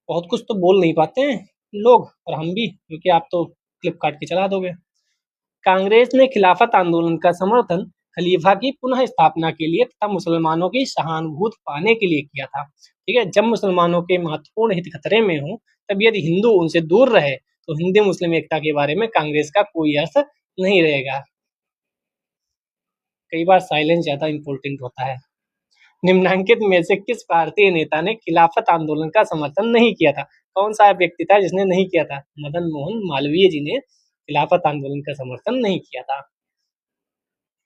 बहुत कुछ तो बोल नहीं पाते हैं लोग, और हम भी, क्योंकि आप तो क्लिप काट के चला दोगे। कांग्रेस ने खिलाफत आंदोलन का समर्थन खलीफा की पुनः स्थापना के लिए तथा मुसलमानों की सहानुभूति पाने के लिए किया था। ठीक है, जब मुसलमानों के महत्वपूर्ण हित खतरे में हो, तब यदि हिंदू उनसे दूर रहे तो हिंदू मुस्लिम एकता के बारे में कांग्रेस का कोई अर्थ नहीं रहेगा। कई बार साइलेंस ज्यादा इंपॉर्टेंट होता है। निम्नलिखित में से किस भारतीय नेता ने खिलाफत आंदोलन का समर्थन नहीं किया था? कौन सा व्यक्ति था जिसने नहीं किया था? मदन मोहन मालवीय जी ने खिलाफत आंदोलन का समर्थन नहीं किया था।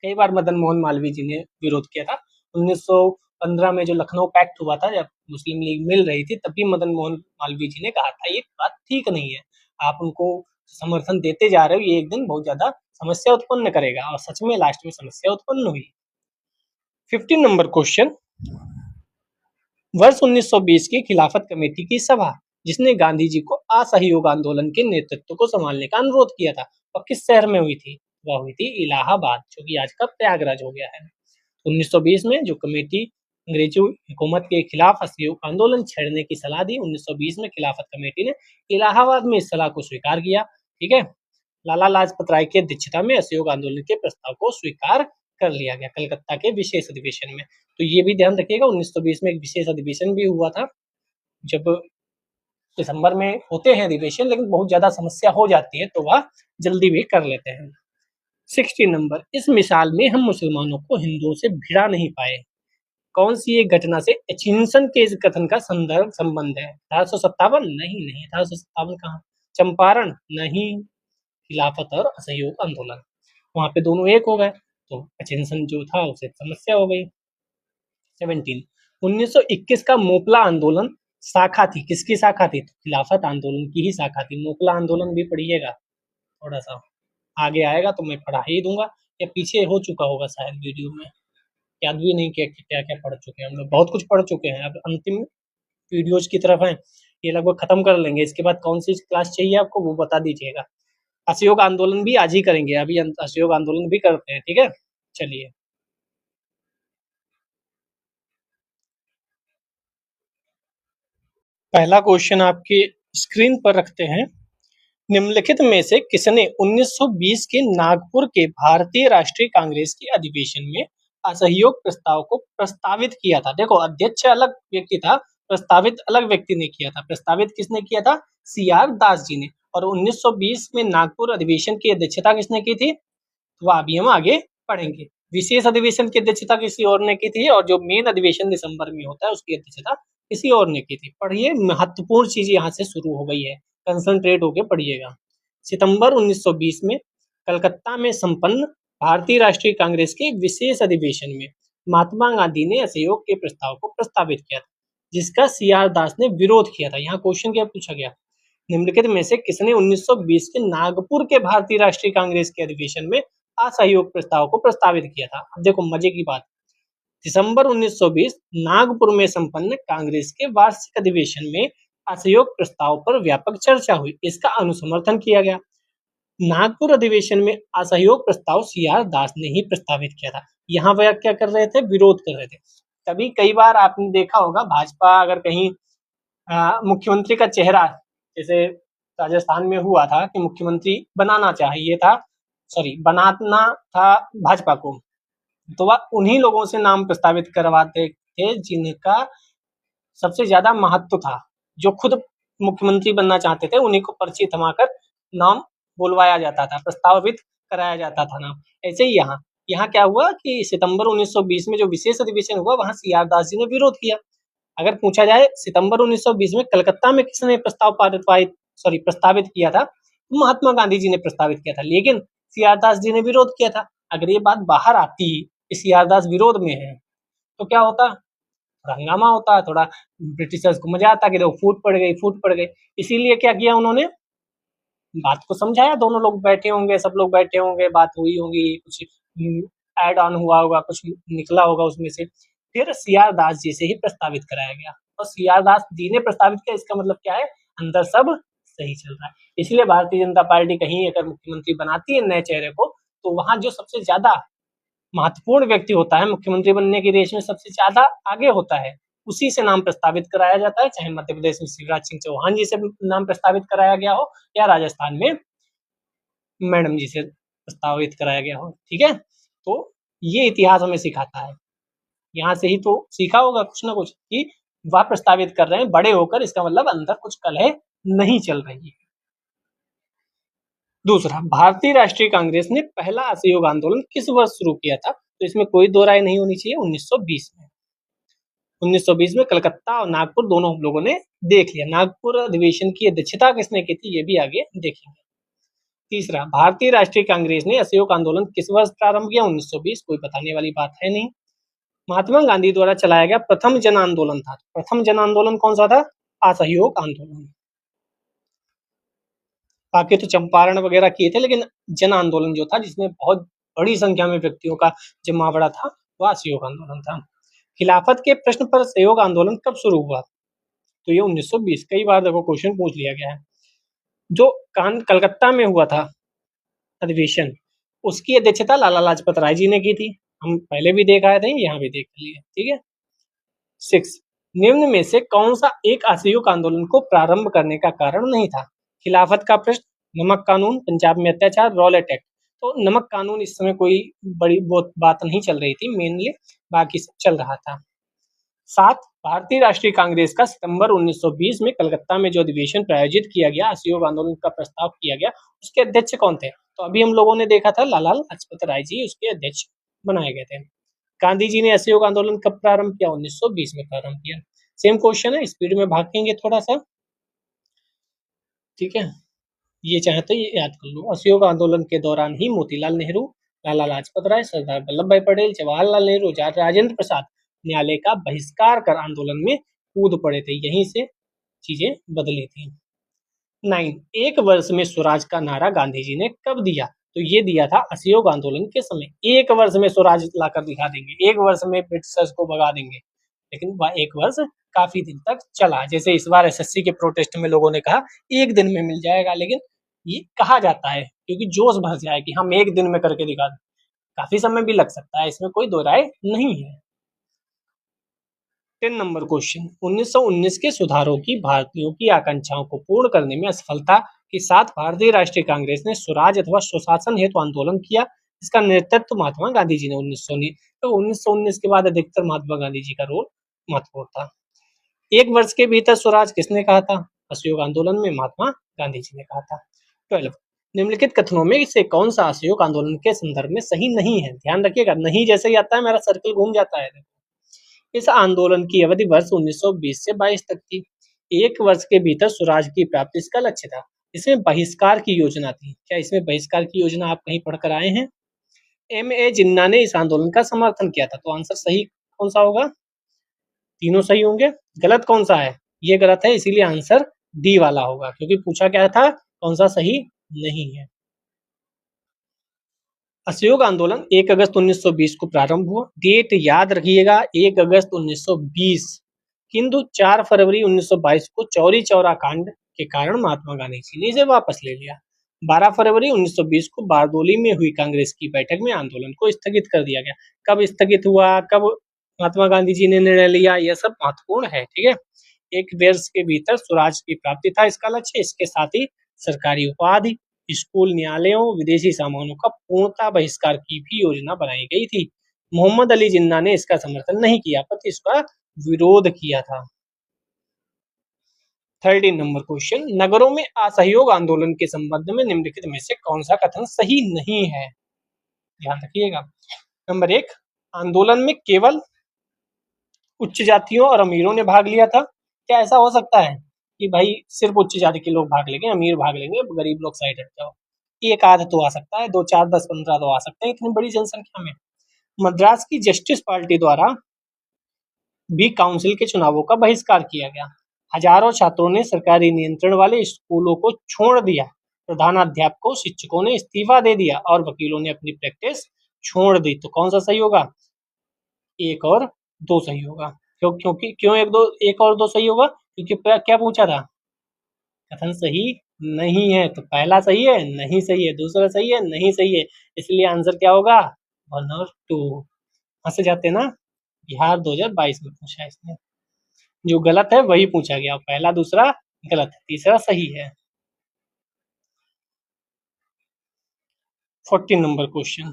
कई बार मदन मोहन मालवीय जी ने विरोध किया था। 1915 में जो लखनऊ पैक्ट हुआ था, जब मुस्लिम लीग मिल रही थी, तभी मदन मोहन मालवीय जी ने कहा था ये बात ठीक नहीं है, आप उनको समर्थन देते जा रहे हो, ये एक दिन बहुत ज्यादा समस्या उत्पन्न करेगा, और सच में लास्ट में समस्या उत्पन्न हुई। 15 नंबर क्वेश्चन, वर्ष 1920 की खिलाफत कमेटी की सभा जिसने गांधी जी को असहयोग आंदोलन के नेतृत्व को संभालने का अनुरोध किया था, वह किस शहर में हुई थी? वह हुई थी इलाहाबाद, जो कि आज का प्रयागराज हो गया है। 1920 में जो कमेटी अंग्रेजी हुकूमत के खिलाफ असहयोग आंदोलन छेड़ने की सलाह दी, 1920 में खिलाफत कमेटी ने इलाहाबाद में इस सलाह को स्वीकार किया। ठीक है, लाला लाजपत राय की अध्यक्षता में असहयोग आंदोलन के प्रस्ताव को स्वीकार कर लिया गया कलकत्ता के विशेष अधिवेशन में। तो ये भी ध्यान रखिएगा, 1920 में एक विशेष अधिवेशन भी हुआ था। जब दिसंबर में होते हैं अधिवेशन, लेकिन बहुत ज्यादा समस्या हो जाती है तो वह जल्दी भी कर लेते हैं। 16 नंबर, इस मिसाल में हम मुसलमानों को हिंदुओं से भिड़ा नहीं पाए। कौन सी एक घटना से एचिंसन के इस कथन का संदर्भ संबंध है? 1857? नहीं, 1857 कहाँ? चंपारण? नहीं। खिलाफत और असहयोग आंदोलन, वहां पे दोनों एक हो गए, तो एचिंसन जो था उसे समस्या हो गई। 17, 1921 का मोपला आंदोलन शाखा थी, किसकी शाखा थी? तो खिलाफत आंदोलन की ही शाखा थी। मोपला आंदोलन भी पढ़िएगा, थोड़ा सा आगे आएगा तो मैं पढ़ा ही दूंगा, या पीछे हो चुका होगा शायद वीडियो में, याद भी नहीं किया क्या क्या पढ़ चुके हैं हम लोग। बहुत कुछ पढ़ चुके हैं, अब अंतिम वीडियोज की तरफ है, ये लगभग खत्म कर लेंगे। इसके बाद कौन सी क्लास चाहिए आपको वो बता दीजिएगा। असहयोग आंदोलन भी आज ही करेंगे, अभी असहयोग आंदोलन भी करते हैं। ठीक है, चलिए। पहला क्वेश्चन आपके स्क्रीन पर रखते हैं। निम्नलिखित में से किसने 1920 के नागपुर के भारतीय राष्ट्रीय कांग्रेस के अधिवेशन में असहयोग प्रस्ताव को प्रस्तावित किया था? देखो, अध्यक्ष अलग व्यक्ति था, प्रस्तावित अलग व्यक्ति ने किया था। प्रस्तावित किसने किया था? सीआर दास जी ने। और 1920 में नागपुर अधिवेशन की अध्यक्षता किसने की थी? तो अभी हम आगे पढ़ेंगे। विशेष अधिवेशन की अध्यक्षता किसी और ने की थी, और जो मेन अधिवेशन दिसंबर में होता है उसकी अध्यक्षता किसी और ने की थी। पढ़िए, महत्वपूर्ण चीज यहाँ से शुरू हो गई है, कंसंट्रेट होके पढ़िएगा। सितंबर 1920 में कलकत्ता में संपन्न भारतीय राष्ट्रीय कांग्रेस के विशेष अधिवेशन में महात्मा गांधी ने असहयोग के प्रस्ताव को प्रस्तावित किया था, जिसका सीआर दास ने विरोध किया था। यहाँ क्वेश्चन क्या पूछा गया? निम्नलिखित में से किसने 1920 के नागपुर के भारतीय राष्ट्रीय कांग्रेस के अधिवेशन में असहयोग प्रस्ताव को प्रस्तावित किया था? अब देखो मजे की बात, दिसंबर 1920 नागपुर में संपन्न कांग्रेस के वार्षिक अधिवेशन में असहयोग प्रस्ताव पर व्यापक चर्चा हुई, इसका अनुसमर्थन किया गया। नागपुर अधिवेशन में असहयोग प्रस्ताव सीआर दास ने ही प्रस्तावित किया था। यहाँ वह क्या कर रहे थे? विरोध कर रहे थे। तभी कई बार आपने देखा होगा, भाजपा अगर कहीं मुख्यमंत्री का चेहरा, जैसे राजस्थान में हुआ था कि मुख्यमंत्री बनाना चाहिए था, बनाना था भाजपा को, तो वह उन्हीं लोगों से नाम प्रस्तावित करवाते थे जिनका सबसे ज्यादा महत्व था, जो खुद मुख्यमंत्री बनना चाहते थे, उन्हीं को पर्ची थमाकर नाम बुलवाया जाता था, प्रस्तावित कराया जाता था नाम। ऐसे ही यहाँ क्या हुआ कि सितंबर 1920 में जो विशेष अधिवेशन हुआ, वहां सीआर दास जी ने विरोध किया। अगर पूछा जाए सितंबर 1920 में कलकत्ता में किसने प्रस्तावित किया था? महात्मा गांधी जी ने प्रस्तावित किया था, लेकिन सीआर दास जी ने विरोध किया था। अगर ये बात बाहर आती कि सीआर दास विरोध में है, तो क्या होता? हंगामा होता, थोड़ा ब्रिटिशर्स को मजा आता कि देखो फूट पड़ गई। इसीलिए क्या किया उन्होंने? बात को समझाया, दोनों लोग बैठे होंगे, सब लोग बैठे होंगे, बात हुई होगी, कुछ ऐड ऑन हुआ होगा, कुछ निकला होगा उसमें से, फिर सीआर दास जी से ही प्रस्तावित कराया गया। और सीआर दास जी ने प्रस्तावित किया, इसका मतलब क्या है? अंदर सब सही चल रहा है। इसलिए भारतीय जनता पार्टी कहीं अगर मुख्यमंत्री बनाती है नए चेहरे को, तो वहां जो सबसे ज्यादा महत्वपूर्ण व्यक्ति होता है मुख्यमंत्री बनने की रेस में, सबसे ज्यादा आगे होता है, उसी से नाम प्रस्तावित कराया जाता है। चाहे मध्य प्रदेश में शिवराज सिंह चौहान जी से नाम प्रस्तावित कराया गया हो, या राजस्थान में मैडम जी से प्रस्तावित कराया गया हो। ठीक है, तो ये इतिहास हमें सिखाता है, यहाँ से ही तो सीखा होगा कुछ ना कुछ कि वह प्रस्तावित कर रहे हैं बड़े होकर, इसका मतलब अंदर कुछ कलह नहीं चल रही है। दूसरा, भारतीय राष्ट्रीय कांग्रेस ने पहला असहयोग आंदोलन किस वर्ष शुरू किया था? तो इसमें कोई दो राय नहीं होनी चाहिए, 1920 में। 1920 में कलकत्ता और नागपुर दोनों हम लोगों ने देख लिया। नागपुर अधिवेशन की अध्यक्षता किसने की थी, ये भी आगे देखेंगे। तीसरा, भारतीय राष्ट्रीय कांग्रेस ने असहयोग आंदोलन किस वर्ष प्रारंभ किया? 1920, कोई बताने वाली बात है नहीं। महात्मा गांधी द्वारा चलाया गया प्रथम जन आंदोलन था, प्रथम जन आंदोलन कौन सा था? असहयोग आंदोलन। बाकी तो चंपारण वगैरह किए थे, लेकिन जन आंदोलन जो था जिसमें बहुत बड़ी संख्या में व्यक्तियों का जमावड़ा था, वह असहयोग आंदोलन था। खिलाफत के प्रश्न पर असहयोग आंदोलन कब शुरू हुआ? तो ये 1920। कई बार देखो क्वेश्चन पूछ लिया गया है। जो कलकत्ता में हुआ था अधिवेशन, उसकी अध्यक्षता लाला लाजपत राय जी ने की थी। हम पहले भी देख आए थे, यहाँ भी देख लिए। ठीक है। 6, निम्न में से कौन सा एक असहयोग आंदोलन को प्रारंभ करने का कारण नहीं था? खिलाफत का प्रश्न, नमक कानून, पंजाब में अत्याचार, रॉलेट एक्ट। तो नमक कानून इस समय कोई बड़ी बहुत बात नहीं चल रही थी, मेनली बाकी सब चल रहा था। 7, भारतीय राष्ट्रीय कांग्रेस का सितंबर 1920 में कलकत्ता में जो अधिवेशन प्रायोजित किया गया, असहयोग आंदोलन का प्रस्ताव किया गया, उसके अध्यक्ष कौन थे? तो अभी हम लोगों ने देखा था लाला लाजपत राय जी उसके अध्यक्ष बनाए गए थे। गांधी जी ने असहयोग आंदोलन कब प्रारंभ किया? 1920 में प्रारंभ किया। सेम क्वेश्चन है, स्पीड में भागेंगे थोड़ा सा। ठीक है, ये चाहे तो ये याद कर लो। असहयोग आंदोलन के दौरान ही मोतीलाल नेहरू, लाला लाजपत राय, सरदार वल्लभ भाई पटेल, जवाहरलाल नेहरू, राजेंद्र प्रसाद न्यायालय का बहिष्कार कर आंदोलन में कूद पड़े थे। यहीं से चीजें बदली थी। 9, एक वर्ष में स्वराज का नारा गांधी जी ने कब दिया? तो ये दिया था असहयोग आंदोलन के समय। एक वर्ष में स्वराज लाकर दिखा देंगे, एक वर्ष में ब्रिटिशर्स को भगा देंगे, लेकिन वह एक वर्ष काफी दिन तक चला। जैसे इस बार एसएससी के प्रोटेस्ट में लोगों ने कहा एक दिन में मिल जाएगा, लेकिन ये कहा जाता है क्योंकि जोश भर जाए कि हम एक दिन में करके दिखा दें। काफी समय भी लग सकता है, इसमें कोई दो राय नहीं है। 10 नंबर क्वेश्चन, 1919 के सुधारों की भारतीयों की आकांक्षाओं को पूर्ण करने में असफलता के साथ भारतीय राष्ट्रीय कांग्रेस ने स्वराज अथवा स्वशासन हेतु आंदोलन किया। इसका नेतृत्व महात्मा गांधी जी ने 1919। तो 1919 के बाद अधिकतर महात्मा गांधी जी का रोल महत्वपूर्ण था। एक वर्ष के भीतर स्वराज किसने कहा था? असहयोग आंदोलन में महात्मा गांधी जी ने कहा था। 12, निम्नलिखित कथनों में से कौन सा असहयोग आंदोलन के संदर्भ में सही नहीं है? ध्यान रखिएगा, नहीं जैसे ही आता है मेरा सर्कल घूम जाता है। इस आंदोलन की अवधि वर्ष 1920 से 22 तक थी। एक वर्ष के भीतर स्वराज की प्राप्ति इसका लक्ष्य था। इसमें बहिष्कार की योजना थी। क्या इसमें बहिष्कार की योजना आप कहीं पढ़कर आए हैं? एम.ए. जिन्ना ने इस आंदोलन का समर्थन किया था। तो आंसर सही कौन सा होगा? तीनों सही होंगे। गलत कौन सा है? ये गलत है, इसीलिए आंसर डी वाला होगा, क्योंकि पूछा क्या था, कौन सा सही नहीं है। असहयोग आंदोलन 1 अगस्त 1920 को प्रारंभ हुआ। डेट याद रखिएगा, 1 अगस्त 1920। किंतु 4 फरवरी 1922 को चौरी चौरा कांड के कारण महात्मा गांधी जी ने इसे वापस ले लिया। 12 फरवरी 1920 को बारदोली में हुई कांग्रेस की बैठक में आंदोलन को स्थगित कर दिया गया। कब स्थगित हुआ, कब महात्मा गांधी जी ने निर्णय लिया, यह सब महत्वपूर्ण है। ठीक है, एक वर्ष के भीतर स्वराज की प्राप्ति था इसका लक्ष्य। इसके साथ ही सरकारी उपाधि, स्कूल, न्यायालयों, विदेशी सामानों का पूर्णतः बहिष्कार की भी योजना बनाई गई थी। मोहम्मद अली जिन्ना ने इसका समर्थन नहीं किया, बल्कि इसका विरोध किया था। 13 नंबर क्वेश्चन, नगरों में असहयोग आंदोलन के संबंध में निम्नलिखित में से कौन सा कथन सही नहीं है? ध्यान रखिएगा। नंबर 1, आंदोलन में केवल उच्च जातियों और अमीरों ने भाग लिया था। क्या ऐसा हो सकता है कि भाई सिर्फ उच्च जाति के लोग भाग लेंगे, अमीर भाग लेंगे, गरीब लोग साइड हट जाओ? एक आध तो आ सकता है, 2 4 10 15 तो आ सकते हैं इतनी बड़ी जनसंख्या में। मद्रास की जस्टिस पार्टी द्वारा भी काउंसिल के चुनावों का बहिष्कार किया गया। हजारों छात्रों ने सरकारी नियंत्रण वाले स्कूलों को छोड़ दिया। प्रधानाध्यापकों, शिक्षकों ने इस्तीफा दे दिया और वकीलों ने अपनी प्रैक्टिस छोड़ दी। तो कौन सा सही होगा? 1 और 2 सही होगा। क्योंकि क्यों 1 और 2 सही होगा? क्योंकि क्या पूछा था? कथन सही नहीं है। तो पहला सही है, नहीं सही है, दूसरा सही है, नहीं सही है, इसलिए आंसर क्या होगा? 1 और 2। हंस जाते ना, बिहार 2022 में पूछा है इसने। जो गलत है वही पूछा गया, पहला दूसरा गलत है, तीसरा सही है। 14 नंबर क्वेश्चन,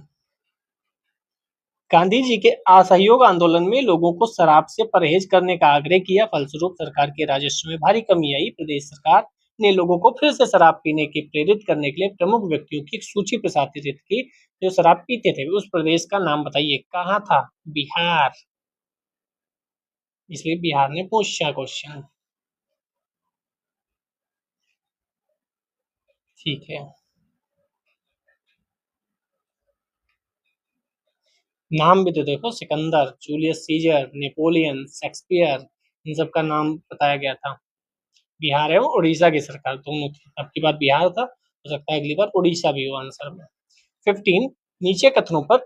गांधी जी के असहयोग आंदोलन में लोगों को शराब से परहेज करने का आग्रह किया, फलस्वरूप सरकार के राजस्व में भारी कमी आई। प्रदेश सरकार ने लोगों को फिर से शराब पीने के प्रेरित करने के लिए प्रमुख व्यक्तियों की एक सूची प्रसारित की जो शराब पीते थे। उस प्रदेश का नाम बताइए, कहाँ था? बिहार, इसलिए बिहार ने पूछा क्वेश्चन। ठीक है, नाम भी तो देखो, Sikandar, Julius Caesar, Napoleon, Shakespeare, इन सब का नाम बताया गया था। बिहार एवं उड़ीसा की सरकार दोनों थी। अब की बात बिहार था, हो सकता है अगली बार उड़ीसा भी हो आंसर में। 15 नीचे कथनों पर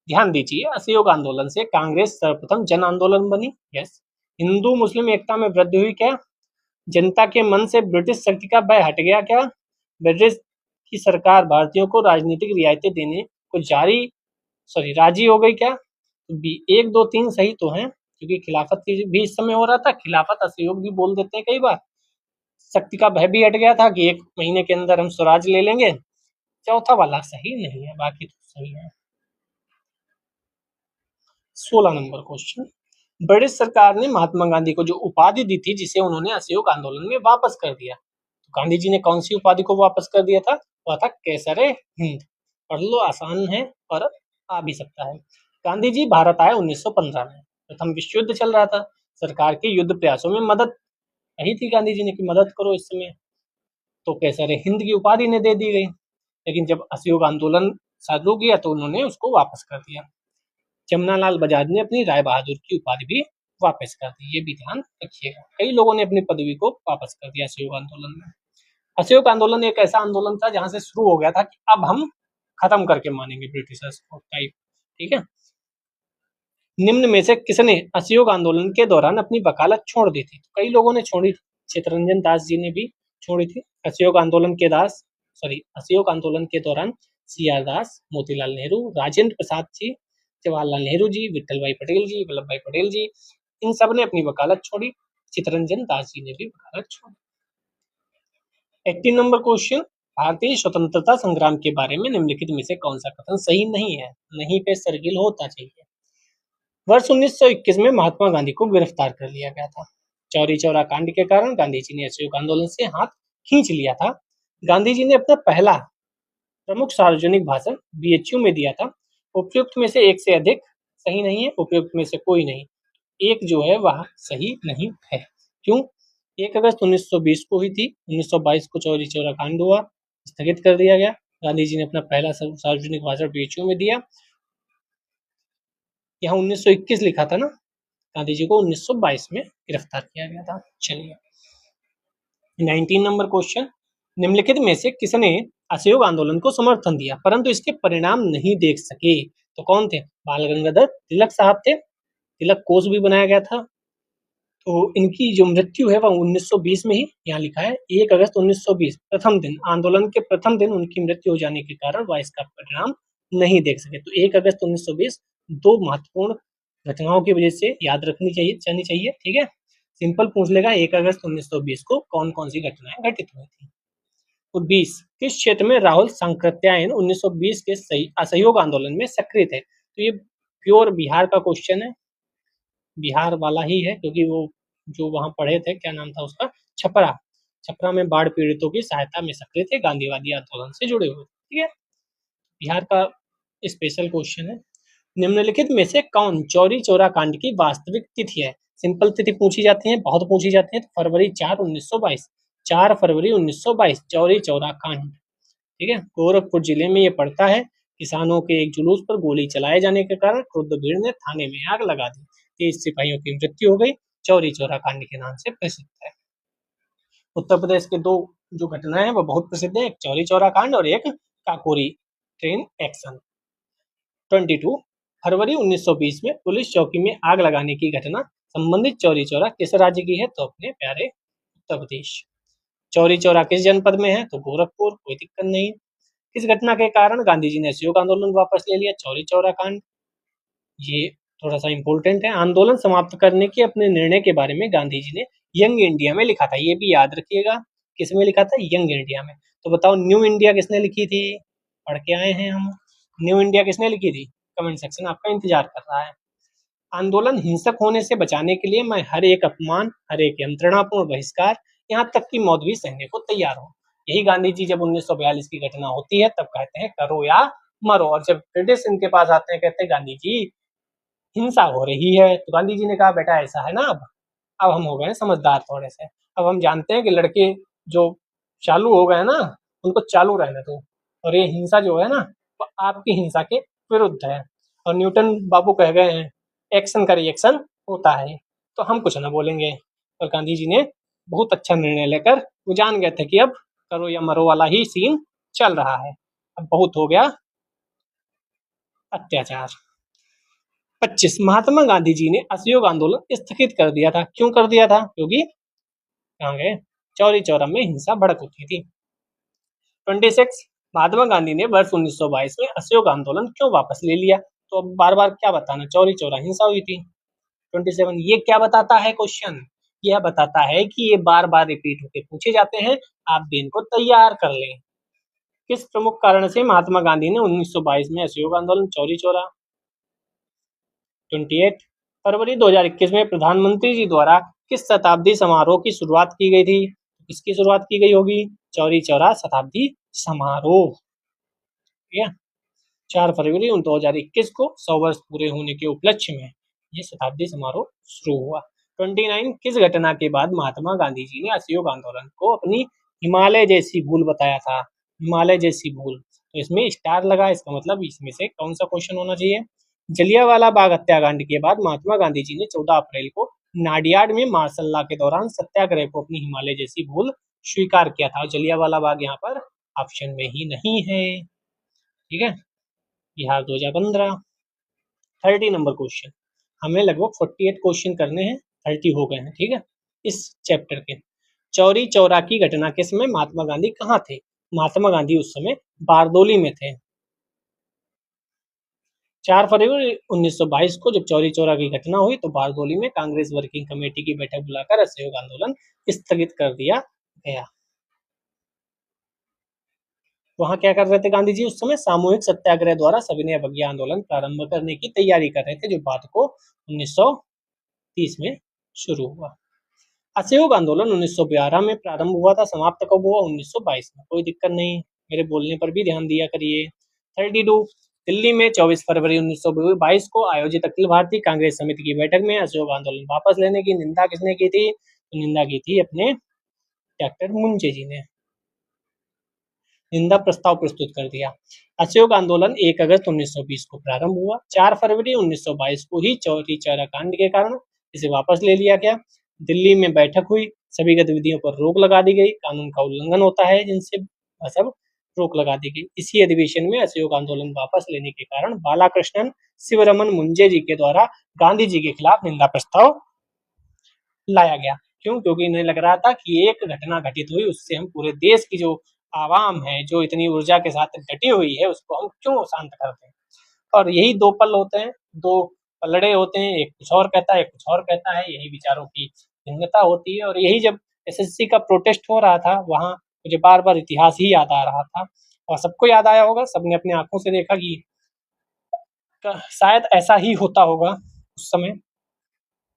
ध्यान दीजिए। असहयोग आंदोलन से कांग्रेस सर्वप्रथम जन आंदोलन बनी। यस। हिंदू मुस्लिम एकता में वृद्धि हुई क्या? जनता के मन से ब्रिटिश शक्ति का भय हट गया क्या? ब्रिटिश की सरकार भारतीयों को राजनीतिक रियायतें देने को राजी हो गई क्या? बी 1, 2, 3 सही तो हैं, क्योंकि खिलाफत भी इस समय हो रहा था, खिलाफत असहयोग भी बोल देते हैं कई बार। शक्ति का भय भी हट गया था कि 1 महीने के अंदर हम स्वराज ले लेंगे। चौथा वाला सही नहीं है, बाकी तो सही है। 16 नंबर क्वेश्चन, ब्रिटिश सरकार ने महात्मा गांधी को जो उपाधि दी थी जिसे उन्होंने असहयोग आंदोलन में वापस कर दिया, तो गांधी जी ने कौन सी उपाधि को वापस कर दिया था? वह था केसरे हिंद। पढ़ लो, आसान है और आ भी सकता है। गांधी जी भारत आए 1915 में, प्रथम विश्व युद्ध चल रहा था। सरकार के युद्ध प्रयासों में मदद कही थी गांधी जी ने कि मदद करो इस समय, तो केसरे हिंद की उपाधि ने दे दी गई। लेकिन जब असहयोग आंदोलन शुरू किया तो उन्होंने उसको वापस कर दिया। जमनालाल बजाज ने अपनी राय बहादुर की उपाधि भी वापस कर दी, ये भी ध्यान रखिएगा। कई लोगों ने अपनी पदवी को वापस कर दिया असहयोग आंदोलन में। असहयोग आंदोलन एक ऐसा आंदोलन था जहां से शुरू हो गया था कि अब हम खत्म करके मानेंगे ब्रिटिशर्स को टाइप। ठीक है, निम्न में से किसने असहयोग आंदोलन के दौरान अपनी वकालत छोड़ दी थी? तो कई लोगों ने छोड़ी, चित्तरंजन दास जी ने भी छोड़ी थी। असहयोग आंदोलन के दौरान CR दास, मोतीलाल नेहरू, राजेंद्र प्रसाद जी, जवाहरलाल नेहरू जी, विठल भाई पटेल जी, वल्लभ भाई पटेल जी, इन सब ने अपनी वकालत छोड़ी। चित्तरंजन दास जी ने भी वकालत छोड़ी। 18 नंबर क्वेश्चन, भारतीय स्वतंत्रता संग्राम के बारे में निम्नलिखित में से कौन सा कथन सही नहीं है? नहीं पे सर्किल होता चाहिए। वर्ष 1921 में महात्मा गांधी को गिरफ्तार कर लिया गया था। चौरी चौरा कांड के कारण गांधी जी ने असहयोग आंदोलन से हाथ खींच लिया था। गांधी जी ने अपना पहला प्रमुख सार्वजनिक भाषण BHU में दिया था। उपयुक्त में से एक से अधिक सही नहीं है, उपयुक्त में से कोई नहीं, एक जो है वह सही नहीं है। क्यों? 1 अगस्त 1920 को हुई थी, 1922 को चौरी चौरा कांड हुआ, स्थगित कर दिया गया। गांधी जी ने अपना पहला सार्वजनिक भाषण BHU में दिया। यहाँ 1921 लिखा था ना, गांधी जी को 1922 में गिरफ्तार किया गया था। चलिए 19 नंबर क्वेश्चन, निम्नलिखित में से किसने असहयोग आंदोलन को समर्थन दिया परंतु इसके परिणाम नहीं देख सके? तो कौन थे? बाल गंगाधर तिलक साहब थे। तिलक कोष भी बनाया गया था। तो इनकी जो मृत्यु है वह 1920 में ही, यहाँ लिखा है 1 अगस्त 1920, प्रथम दिन, आंदोलन के प्रथम दिन उनकी मृत्यु हो जाने के कारण वह इसका परिणाम नहीं देख सके। तो 1 अगस्त 1920 दो महत्वपूर्ण घटनाओं की वजह से याद रखनी चाहिए। ठीक है, सिंपल पूछ लेगा 1 अगस्त 1920 को कौन कौन सी घटनाएं घटित हुई थी। तो 20 किस क्षेत्र में राहुल सांकृत्यायन 1920 के असहयोग आंदोलन में सक्रिय थे? तो ये प्योर बिहार का क्वेश्चन है, बिहार वाला ही है, क्योंकि वो जो वहां पढ़े थे, क्या नाम था उसका, छपरा में बाढ़ पीड़ितों की सहायता में सक्रिय थे, गांधीवादी आंदोलन से जुड़े हुए। ठीक है, बिहार का स्पेशल क्वेश्चन है। निम्नलिखित में से कौन चौरी चौरा कांड की वास्तविक तिथि है? सिंपल तिथि पूछी जाती है, बहुत पूछी जाती है। तो फरवरी 4 1922, 4 फरवरी 1922 चौरी चौरा कांड। ठीक है, गोरखपुर जिले में ये पड़ता है। किसानों के एक जुलूस पर गोली चलाए जाने के कारण क्रुद्ध भीड़ ने थाने में आग लगा दी, 30 सिपाहियों की मृत्यु हो गई। चौरी चौरा कांड के नाम से प्रसिद्ध है। उत्तर प्रदेश के दो जो घटनाएं हैं वो बहुत प्रसिद्ध है, एक चौरी चौरा कांड और एक काकोरी ट्रेन एक्शन। 22 फरवरी 1920 में पुलिस चौकी में आग लगाने की घटना संबंधित चौरी चौरा किस राज्य की है? तो अपने प्यारे उत्तर प्रदेश। चौरी चौरा किस जनपद में है? तो गोरखपुर, कोई दिक्कत नहीं। किस घटना के कारण गांधी जी ने असहयोग आंदोलन वापस ले लिया? चौरी चौरा कांड। ये थोड़ा सा इंपॉर्टेंट है। आंदोलन समाप्त करने के अपने निर्णय के बारे में गांधी जी ने यंग इंडिया में लिखा था, ये भी याद रखिएगा। किस में लिखा था? यंग इंडिया में। तो बताओ न्यू इंडिया किसने लिखी थी? पढ़ के आए हैं हम। न्यू इंडिया किसने लिखी थी? कमेंट सेक्शन आपका इंतजार कर रहा है। आंदोलन हिंसक होने से बचाने के लिए मैं हर एक अपमान, हर एक यंत्रणापूर्ण बहिष्कार, यहाँ तक की मौत भी सहने को तैयार हूँ। यही गांधी जी जब 1942 की घटना होती है तब कहते हैं करो या मरो, और जब ब्रिटिश इनके पास आते हैं कहते हैं गांधी जी हिंसा हो रही है, तो गांधी जी ने कहा बेटा ऐसा है ना, अब हम हो गए समझदार थोड़े से, अब हम जानते हैं कि लड़के जो चालू हो गए ना उनको चालू रहने दो, और ये हिंसा जो है ना वो आपकी हिंसा के विरुद्ध है। और न्यूटन बाबू कह गए हैं एक्शन का रिएक्शन होता है, तो हम कुछ ना बोलेंगे। और गांधी जी ने बहुत अच्छा निर्णय लेकर वो जान गए थे कि अब करो या मरो वाला ही सीन चल रहा है, अब बहुत हो गया अत्याचार। 25 महात्मा गांधी जी ने असहयोग आंदोलन स्थगित कर दिया था। क्यों कर दिया था? क्योंकि कहाँ गए, चौरी चौरा में हिंसा भड़क उठी थी। 26 महात्मा गांधी ने वर्ष 1922 में असहयोग आंदोलन क्यों वापस ले लिया? तो अब बार बार क्या बताना, चौरी चौरा हिंसा हुई थी। 27 ये क्या बताता है क्वेश्चन? यह बताता है कि ये बार बार रिपीट होकर पूछे जाते हैं, आप भी इनको तैयार कर लें। किस प्रमुख कारण से महात्मा गांधी ने 1922 में असहयोग आंदोलन चौरी चौरा? 28 फरवरी 2021 में प्रधानमंत्री जी द्वारा किस शताब्दी समारोह की शुरुआत की गई थी? किसकी शुरुआत की गई होगी? चौरी चौरा शताब्दी समारोह। ठीक है, 4 फरवरी 2021 को 100 वर्ष पूरे होने के उपलक्ष्य में ये शताब्दी समारोह शुरू हुआ। 29 किस घटना के बाद महात्मा गांधी जी ने असहयोग आंदोलन को अपनी हिमालय जैसी भूल बताया था? हिमालय जैसी भूल, तो इसमें स्टार लगा, इसका मतलब इसमें से कौन सा क्वेश्चन होना चाहिए? जलियांवाला बाग हत्याकांड के बाद महात्मा गांधी जी ने 14 अप्रैल को नाडियाड में मार्शल लॉ के दौरान सत्याग्रह को अपनी हिमालय जैसी भूल स्वीकार किया था। जलियांवाला बाग यहाँ पर ऑप्शन में ही नहीं है। ठीक है, बिहार 2015। 30 नंबर क्वेश्चन, हमें लगभग 48 क्वेश्चन करने हैं, 30 हो गए हैं। ठीक है, इस चैप्टर के चौरी चौरा की घटना के समय महात्मा गांधी कहाँ थे? महात्मा गांधी उस समय बारदोली में थे। 4 फरवरी 1922 को जब चौरी चौरा की घटना हुई तो बारदोली में कांग्रेस वर्किंग कमेटी की बैठक बुलाकर असहयोग आंदोलन स्थगित कर दिया गया। वहां क्या कर रहे थे गांधी जी? उस समय सामूहिक सत्याग्रह द्वारा सविनय अवज्ञा आंदोलन प्रारंभ करने की तैयारी कर रहे थे, जो बाद को 1930 में शुरू हुआ। असहयोग आंदोलन 1912 में प्रारंभ हुआ था, समाप्त कब हुआ? 1922 में। कोई दिक्कत नहीं, मेरे बोलने पर भी ध्यान दिया करिए। 32 दिल्ली में 24 फरवरी 1922 को आयोजित अखिल भारतीय कांग्रेस समिति की बैठक में असहयोग आंदोलन वापस लेने की निंदा किसने की थी? तो निंदा की थी अपने डॉक्टर मुंजे जी ने, निंदा प्रस्ताव प्रस्तुत कर दिया। असहयोग आंदोलन 1 अगस्त 1920 को प्रारंभ हुआ। 4 फरवरी 1922 को ही चौरी चौरा कांड के कारण इसे वापस ले लिया गया। दिल्ली में बैठक हुई, सभी गतिविधियों पर रोक लगा दी गई, कानून का उल्लंघन होता है जिनसे सब रोक लगा दी गई। इसी अधिवेशन में असहयोग आंदोलन वापस लेने के कारण बालाकृष्णन शिवरमन मुंजे जी के द्वारा गांधी जी के खिलाफ निंदा प्रस्ताव लाया गया। क्यों? क्योंकि इन्हें लग रहा था कि एक घटना घटित हुई, उससे हम पूरे देश की जो आवाम है, जो इतनी ऊर्जा के साथ डटी हुई है, उसको हम क्यों शांत कर दें। और यही दो पल होते हैं, दो पलड़े होते हैं, एक कुछ और कहता है, एक कुछ और कहता है, यही विचारों की भिन्नता होती है। और यही जब एसएससी का प्रोटेस्ट हो रहा था, वहां मुझे बार बार इतिहास ही याद आ रहा था, और सबको याद आया होगा, सबने अपनी आंखों से देखा कि शायद ऐसा ही होता होगा उस समय।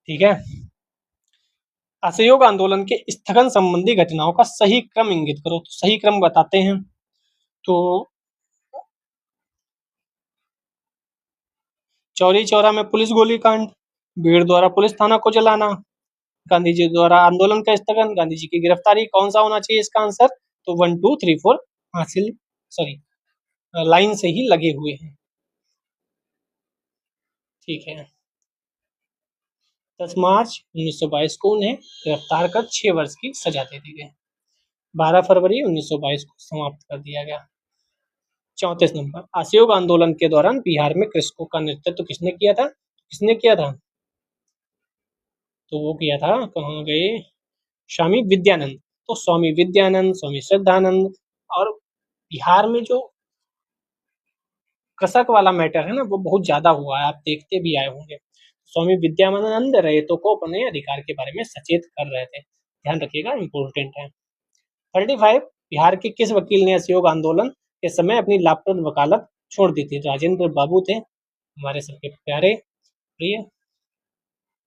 ठीक है, असहयोग आंदोलन के स्थगन संबंधी घटनाओं का सही क्रम इंगित करो। तो सही क्रम बताते हैं। तो चौरी चौरा में पुलिस गोलीकांड, भीड़ द्वारा पुलिस थाना को जलाना, गांधी जी द्वारा आंदोलन का स्थगन, गांधी जी की गिरफ्तारी, कौन सा होना चाहिए इसका आंसर? तो 1 2 3 4 हासिल, सॉरी, लाइन से ही लगे हुए हैं। ठीक है, 10 मार्च 1922 को उन्हें गिरफ्तार कर 6 वर्ष की सजा दे दी गई। 12 फरवरी 1922 को समाप्त कर दिया गया। 34 नंबर, असहयोग आंदोलन के दौरान बिहार में कृषकों का नेतृत्व किसने किया था? किसने किया था? तो वो किया था, कहाँ गए, स्वामी विद्यानंद। तो स्वामी विद्यानंद, स्वामी श्रद्धानंद। और बिहार में जो कृषक वाला मैटर है ना, वो बहुत ज्यादा हुआ है, आप देखते भी आए होंगे। स्वामी विद्यानंद रैयतों को अपने अधिकार के बारे में सचेत कर रहे थे, ध्यान रखिएगा, इंपॉर्टेंट है। 35 बिहार के किस वकील ने असहयोग आंदोलन के समय अपनी लाभप्रद वकालत छोड़ दी थी? राजेंद्र बाबू थे, हमारे सबके प्यारे प्रिय।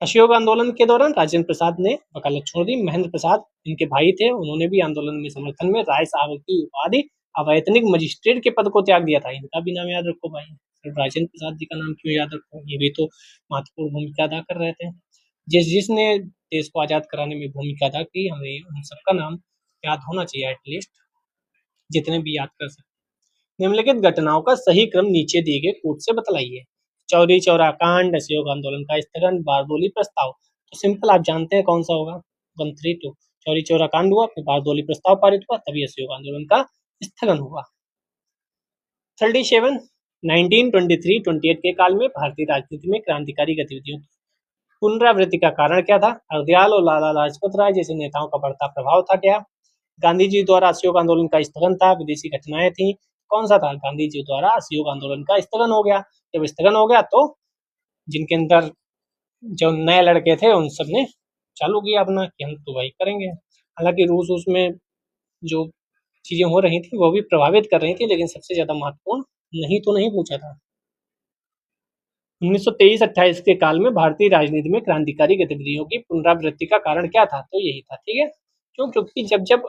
असहयोग आंदोलन के दौरान राजेंद्र प्रसाद ने वकालत छोड़ दी। महेंद्र प्रसाद इनके भाई थे, उन्होंने भी आंदोलन में समर्थन में राय साहब की उपाधि अवैतनिक मजिस्ट्रेट के पद को त्याग दिया था। इनका भी नाम याद रखो भाई, सिर्फ राजेंद्र प्रसाद जी का नाम क्यों याद रखो, ये भी तो महत्वपूर्ण भूमिका अदा कर रहे थे। जिसने देश को आजाद कराने में भूमिका अदा की, हमें उन सबका नाम याद होना चाहिए एटलीस्ट, जितने भी याद कर सकते। निम्नलिखित घटनाओं का सही क्रम नीचे दिए गए कोट से बतलाइए। चौरी चौरा कांड, असहयोग आंदोलन का स्थगन, बारदोली प्रस्ताव। तो सिंपल आप जानते हैं कौन सा होगा, 132। चौरी चौरा कांड हुआ, फिर बारदोली प्रस्ताव पारित हुआ, तभी असहयोग आंदोलन का स्थगन हुआ। 37 1923-28 के काल में भारतीय राजनीति में क्रांतिकारी गतिविधियों की पुनरावृत्ति का कारण क्या था? हरदयाल और लाला लाजपत राय जैसे नेताओं का बढ़ता प्रभाव था क्या? गांधी जी द्वारा असहयोग आंदोलन का स्थगन था, विदेशी घटनाएं थी, कौन सा था? गांधी जी द्वारा असहयोग आंदोलन का स्थगन हो गया। जब स्थगन हो गया तो जिनके अंदर जो नए लड़के थे उन सब ने चालू किया अपना कि हम तो वही करेंगे। हालांकि रूस उसमें जो चीजें हो रही थी वो भी प्रभावित कर रही थी, लेकिन सबसे ज्यादा महत्वपूर्ण नहीं तो नहीं पूछा था। 1923-28 के काल में भारतीय राजनीति में क्रांतिकारी गतिविधियों की पुनरावृत्ति का कारण क्या था? तो यही था, ठीक है। क्योंकि जब जब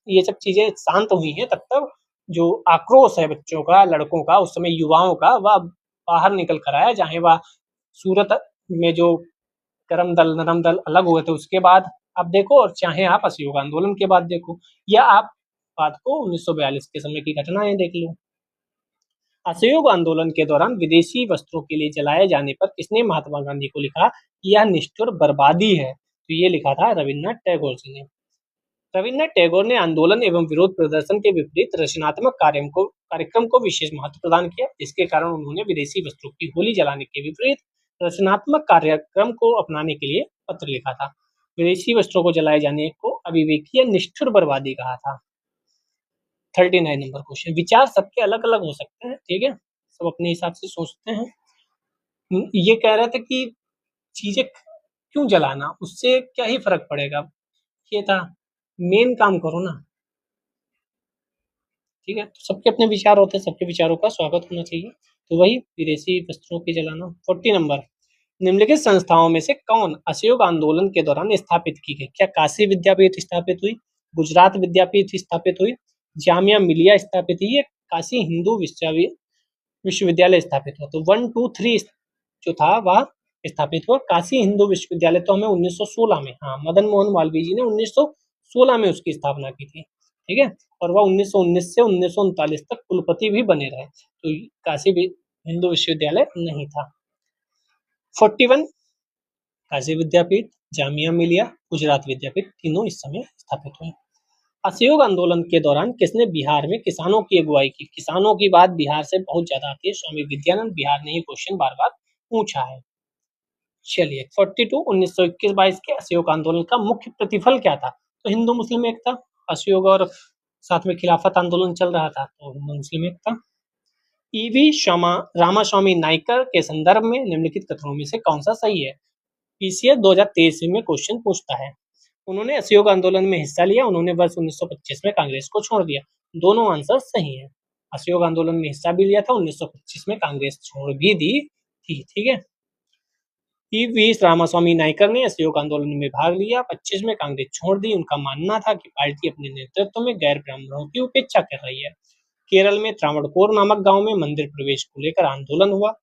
ये सब चीजें शांत हुई हैं तब तक जो आक्रोश है बच्चों का, लड़कों का, उस समय युवाओं का, वह बाहर निकल कर आया। चाहे वह सूरत में जो गरम दल नरम दल अलग हुए थे उसके बाद आप देखो, और चाहे आप असहयोग आंदोलन के बाद देखो, या आप बात को 1942 के समय की घटनाएं देख लो। असहयोग आंदोलन के दौरान विदेशी वस्त्रों के लिए जलाए जाने पर किसने महात्मा गांधी को लिखा कि यह निष्ठुर बर्बादी है? तो ये लिखा था रविन्द्रनाथ टैगोर जी ने। रविन्द्रनाथ टैगोर ने आंदोलन एवं विरोध प्रदर्शन के विपरीत रचनात्मक कार्यक्रम को विशेष महत्व प्रदान किया, जिसके कारण उन्होंने विदेशी वस्त्रों की होली जलाने के विपरीत रचनात्मक कार्यक्रम को अपनाने के लिए पत्र लिखा था। विदेशी वस्त्रों को जलाए जाने को अविवेकी या निष्ठुर बर्बादी कहा था। 39 नंबर क्वेश्चन, विचार सबके अलग अलग हो सकते हैं, ठीक है, सब अपने हिसाब से सोचते हैं। ये कह रहे थे कि चीजें क्यों जलाना, उससे क्या ही फर्क पड़ेगा, ये था मेन काम करो ना, ठीक है। तो सबके अपने विचार होते हैं, सबके विचारों का स्वागत होना चाहिए। तो वही विदेशी वस्त्रों की जलाना। 40 नंबर, निम्नलिखित संस्थाओं में से कौन असहयोग आंदोलन के दौरान स्थापित की गई? क्या काशी विद्यापीठ स्थापित हुई, गुजरात विद्यापीठ स्थापित हुई, जामिया मिलिया स्थापित हुई, या काशी हिंदू विश्वविद्यालय स्थापित हुआ? तो 1 2 3 जो था वह स्थापित हुआ। काशी हिंदू विश्वविद्यालय तो हमें 1916 में, हाँ, मदन मोहन मालवीय जी ने 1916 में उसकी स्थापना की थी, ठीक है। और वह 1919 से 1939 तक कुलपति भी बने रहे। तो काशी हिंदू विश्वविद्यालय नहीं था। 41, काशी विद्यापीठ, जामिया मिलिया, गुजरात विद्यापीठ, तीनों इस समय स्थापित हुए। असहयोग आंदोलन के दौरान किसने बिहार में किसानों की अगुवाई की? किसानों की बात बिहार से बहुत ज्यादा आती है, स्वामी विद्यानंद बिहार ने ये क्वेश्चन बार बार पूछा है। चलिए 42, 1921-22 के असहयोग आंदोलन का मुख्य प्रतिफल क्या था? तो हिंदू मुस्लिम एकता, असहयोग और साथ में खिलाफत आंदोलन चल रहा था, तो हिंदू मुस्लिम एकता। ईवी रामास्वामी नायकर के संदर्भ में निम्नलिखित कथनों में से कौन सा सही है? पीसीएस 2023 में क्वेश्चन पूछता है। उन्होंने असहयोग आंदोलन में हिस्सा लिया, उन्होंने वर्ष 1925 में कांग्रेस को छोड़ दिया। दोनों आंसर सही है। असहयोग आंदोलन में हिस्सा भी लिया था, 1925 में कांग्रेस छोड़ भी दी थी, ठीक है। वी रामास्वामी नायकर ने असहयोग आंदोलन में भाग लिया, 25 में कांग्रेस छोड़ दी। उनका मानना था कि पार्टी अपने नेतृत्व में गैर ब्राह्मणों की उपेक्षा कर रही है। केरल में त्रावणकोर नामक गांव में मंदिर प्रवेश को लेकर आंदोलन हुआ।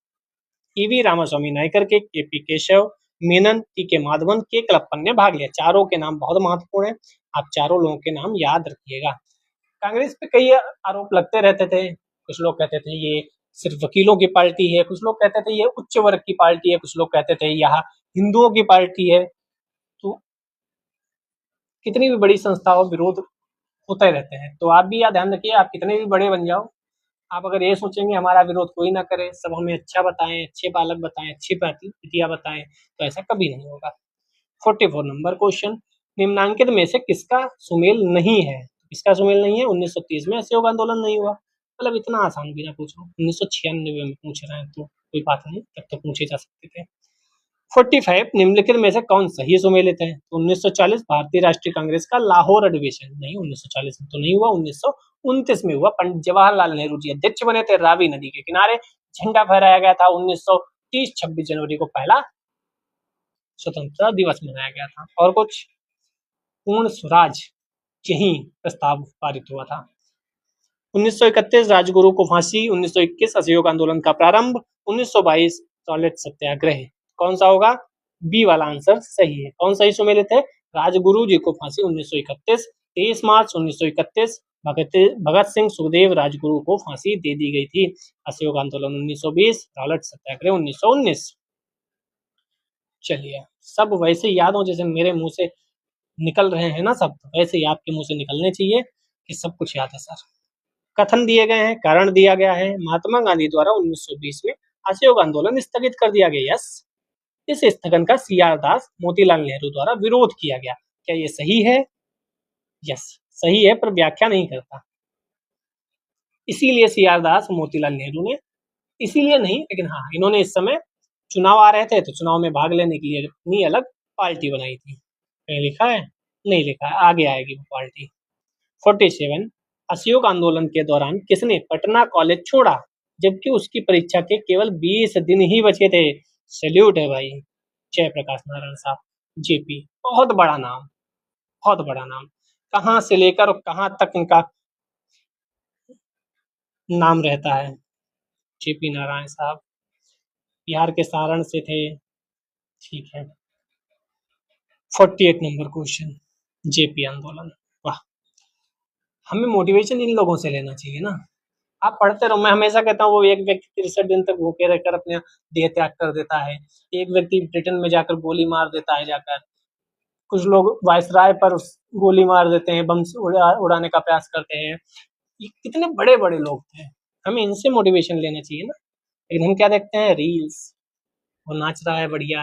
ईवी रामास्वामी नायकर के पी केशव मेनन, टी के माधवन, के कलप्पन ने भाग लिया। चारों के नाम बहुत महत्वपूर्ण है, आप चारों लोगों के नाम याद रखिएगा। कांग्रेस पे कई आरोप लगते रहते थे, कुछ लोग कहते थे ये सिर्फ वकीलों की पार्टी है, कुछ लोग कहते थे ये उच्च वर्ग की पार्टी है, कुछ लोग कहते थे यहाँ हिंदुओं की पार्टी है। तो कितनी भी बड़ी संस्थाओं विरोध होते रहते हैं, तो आप भी यह ध्यान रखिए, आप कितने भी बड़े बन जाओ, आप अगर ये सोचेंगे हमारा विरोध कोई ना करे, सब हमें अच्छा बताएं, अच्छे पालक बताएं, अच्छी प्रतिक्रिया बताएं, तो ऐसा कभी नहीं होगा। 44 नंबर क्वेश्चन, निम्नांकित में से किसका सुमेल नहीं है? किसका सुमेल नहीं है? 1930 में असहयोग आंदोलन नहीं हुआ, मतलब इतना आसान भी ना पूछो। 1996 में पूछ रहे हैं तो कोई बात नहीं, तब तो पूछे जा सकते थे। 45 निम्नलिखित में से कौन सही सुमेलित है? तो 1940 भारतीय राष्ट्रीय कांग्रेस का लाहौर अधिवेशन, नहीं 1940 में तो नहीं हुआ, 1929 में हुआ। पंडित जवाहरलाल नेहरू जी अध्यक्ष बने थे, रावी नदी के किनारे झंडा फहराया गया था। 1930 26 जनवरी को पहला स्वतंत्रता दिवस मनाया गया था। और कुछ पूर्ण स्वराज यही प्रस्ताव पारित हुआ था। 1931 राजगुरु को फांसी, 1921 असहयोग आंदोलन का प्रारंभ, 1922 टॉयलेट सत्याग्रह। कौन सा होगा? बी वाला आंसर सही है। कौन सही सुमेलित है? राजगुरु जी को फांसी 1931, 23 मार्च 1931 भगत सिंह सुखदेव राजगुरु को फांसी दे दी गई थी। असहयोग आंदोलन 1920, टॉयलेट सत्याग्रह 1919। चलिए, सब वैसे याद हो जैसे मेरे मुंह से निकल रहे हैं ना, सब वैसे ही आपके मुंह से निकलने चाहिए कि सब कुछ याद है सर। कथन दिए गए हैं, कारण दिया गया है। महात्मा गांधी द्वारा 1920 में असहयोग आंदोलन स्थगित कर दिया गया। यस, इस स्थगन का सीआर दास मोतीलाल नेहरू द्वारा विरोध किया गया। क्या ये सही है? यस, सही है, पर व्याख्या नहीं करता। इसीलिए सीआर दास मोतीलाल नेहरू ने, इसीलिए नहीं लेकिन हाँ, इन्होंने इस समय चुनाव आ रहे थे तो चुनाव में भाग लेने के लिए अपनी अलग पार्टी बनाई थी। कहीं लिखा है? नहीं लिखा है, आगे आएगी वो पार्टी। 47 असहयोग आंदोलन के दौरान किसने पटना कॉलेज छोड़ा जबकि उसकी परीक्षा के केवल 20 दिन ही बचे थे? सैल्यूट है भाई, जयप्रकाश नारायण साहब, जेपी। बहुत बड़ा नाम, बहुत बड़ा नाम। कहाँ से लेकर और कहाँ तक इनका नाम रहता है। जेपी नारायण साहब बिहार के सारण से थे। ठीक है। 48 नंबर क्वेश्चन, जेपी आंदोलन। वाह, हमें मोटिवेशन इन लोगों से लेना चाहिए ना। आप पढ़ते रहो। मैं हमेशा कहता हूँ वो एक व्यक्ति 63 दिन तक भूखे रहकर अपने देह त्याग कर देता है। एक व्यक्ति ब्रिटेन में जाकर गोली मार देता है जाकर। कुछ लोग वायसराय पर गोली मार देते हैं, बम उड़ाने का प्रयास करते हैं। ये कितने बड़े बड़े लोग थे, हमें इनसे मोटिवेशन लेना चाहिए ना। लेकिन हम क्या देखते हैं? रील्स। वो नाच रहा है बढ़िया,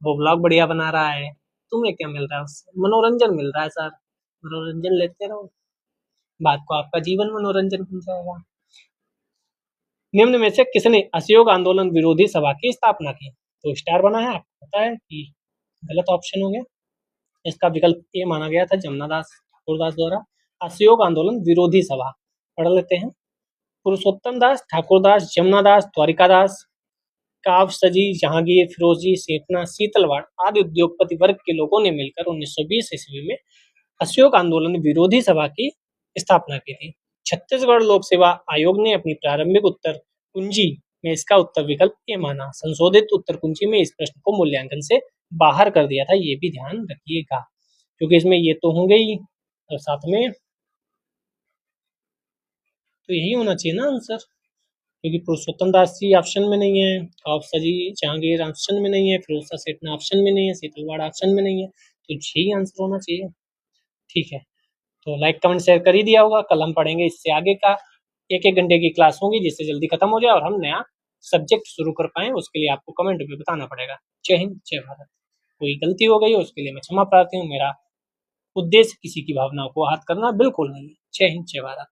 वो ब्लॉग बढ़िया बना रहा है, तुम्हें क्या मिल रहा है उससे? मनोरंजन मिल रहा है सर, मनोरंजन लेते रहो, बात को आपका जीवन मनोरंजन बन जाएगा। निम्न में से किसने असहयोग आंदोलन विरोधी सभा की स्थापना की? तो स्टार बना है, आपको पता है कि गलत ऑप्शन हो गया। इसका विकल्प ए माना गया था, जमुनादास ठाकुरदास द्वारा। असहयोग आंदोलन विरोधी सभा पढ़ लेते हैं। पुरुषोत्तम दास, ठाकुरदास, जमुनादास, द्वारिकादास, काव सजी, जहांगीर, फिरोजी, सेठना, शीतलवाड़ आदि उद्योगपति वर्ग के लोगों ने मिलकर 1920 ईस्वी में असहयोग आंदोलन विरोधी सभा की स्थापना की थी। छत्तीसगढ़ लोक सेवा आयोग ने अपनी प्रारंभिक उत्तर कुंजी में इसका उत्तर विकल्प ए माना। संशोधित उत्तर कुंजी में इस प्रश्न को मूल्यांकन से बाहर कर दिया था, ये भी ध्यान रखिएगा क्योंकि इसमें ये तो होंगे ही और साथ में तो यही होना चाहिए ना आंसर, क्योंकि पुरुषोत्तम दास जी ऑप्शन में नहीं है, काफसा जी जहांगीर ऑप्शन में नहीं है, फिरोजा सेठना ऑप्शन में नहीं है, शीतलवाड़ ऑप्शन में नहीं है, तो यही आंसर होना चाहिए। ठीक है, तो लाइक कमेंट शेयर कर ही दिया होगा। कल हम पढ़ेंगे इससे आगे का, एक एक घंटे की क्लास होगी जिससे जल्दी खत्म हो जाए और हम नया सब्जेक्ट शुरू कर पाए। उसके लिए आपको कमेंट में बताना पड़ेगा। जय हिंद, जय भारत। कोई गलती हो गई हो उसके लिए मैं क्षमा प्रार्थी हूँ। मेरा उद्देश्य किसी की भावनाओं को आहत करना बिल्कुल नहीं है। जय हिंद, जय भारत।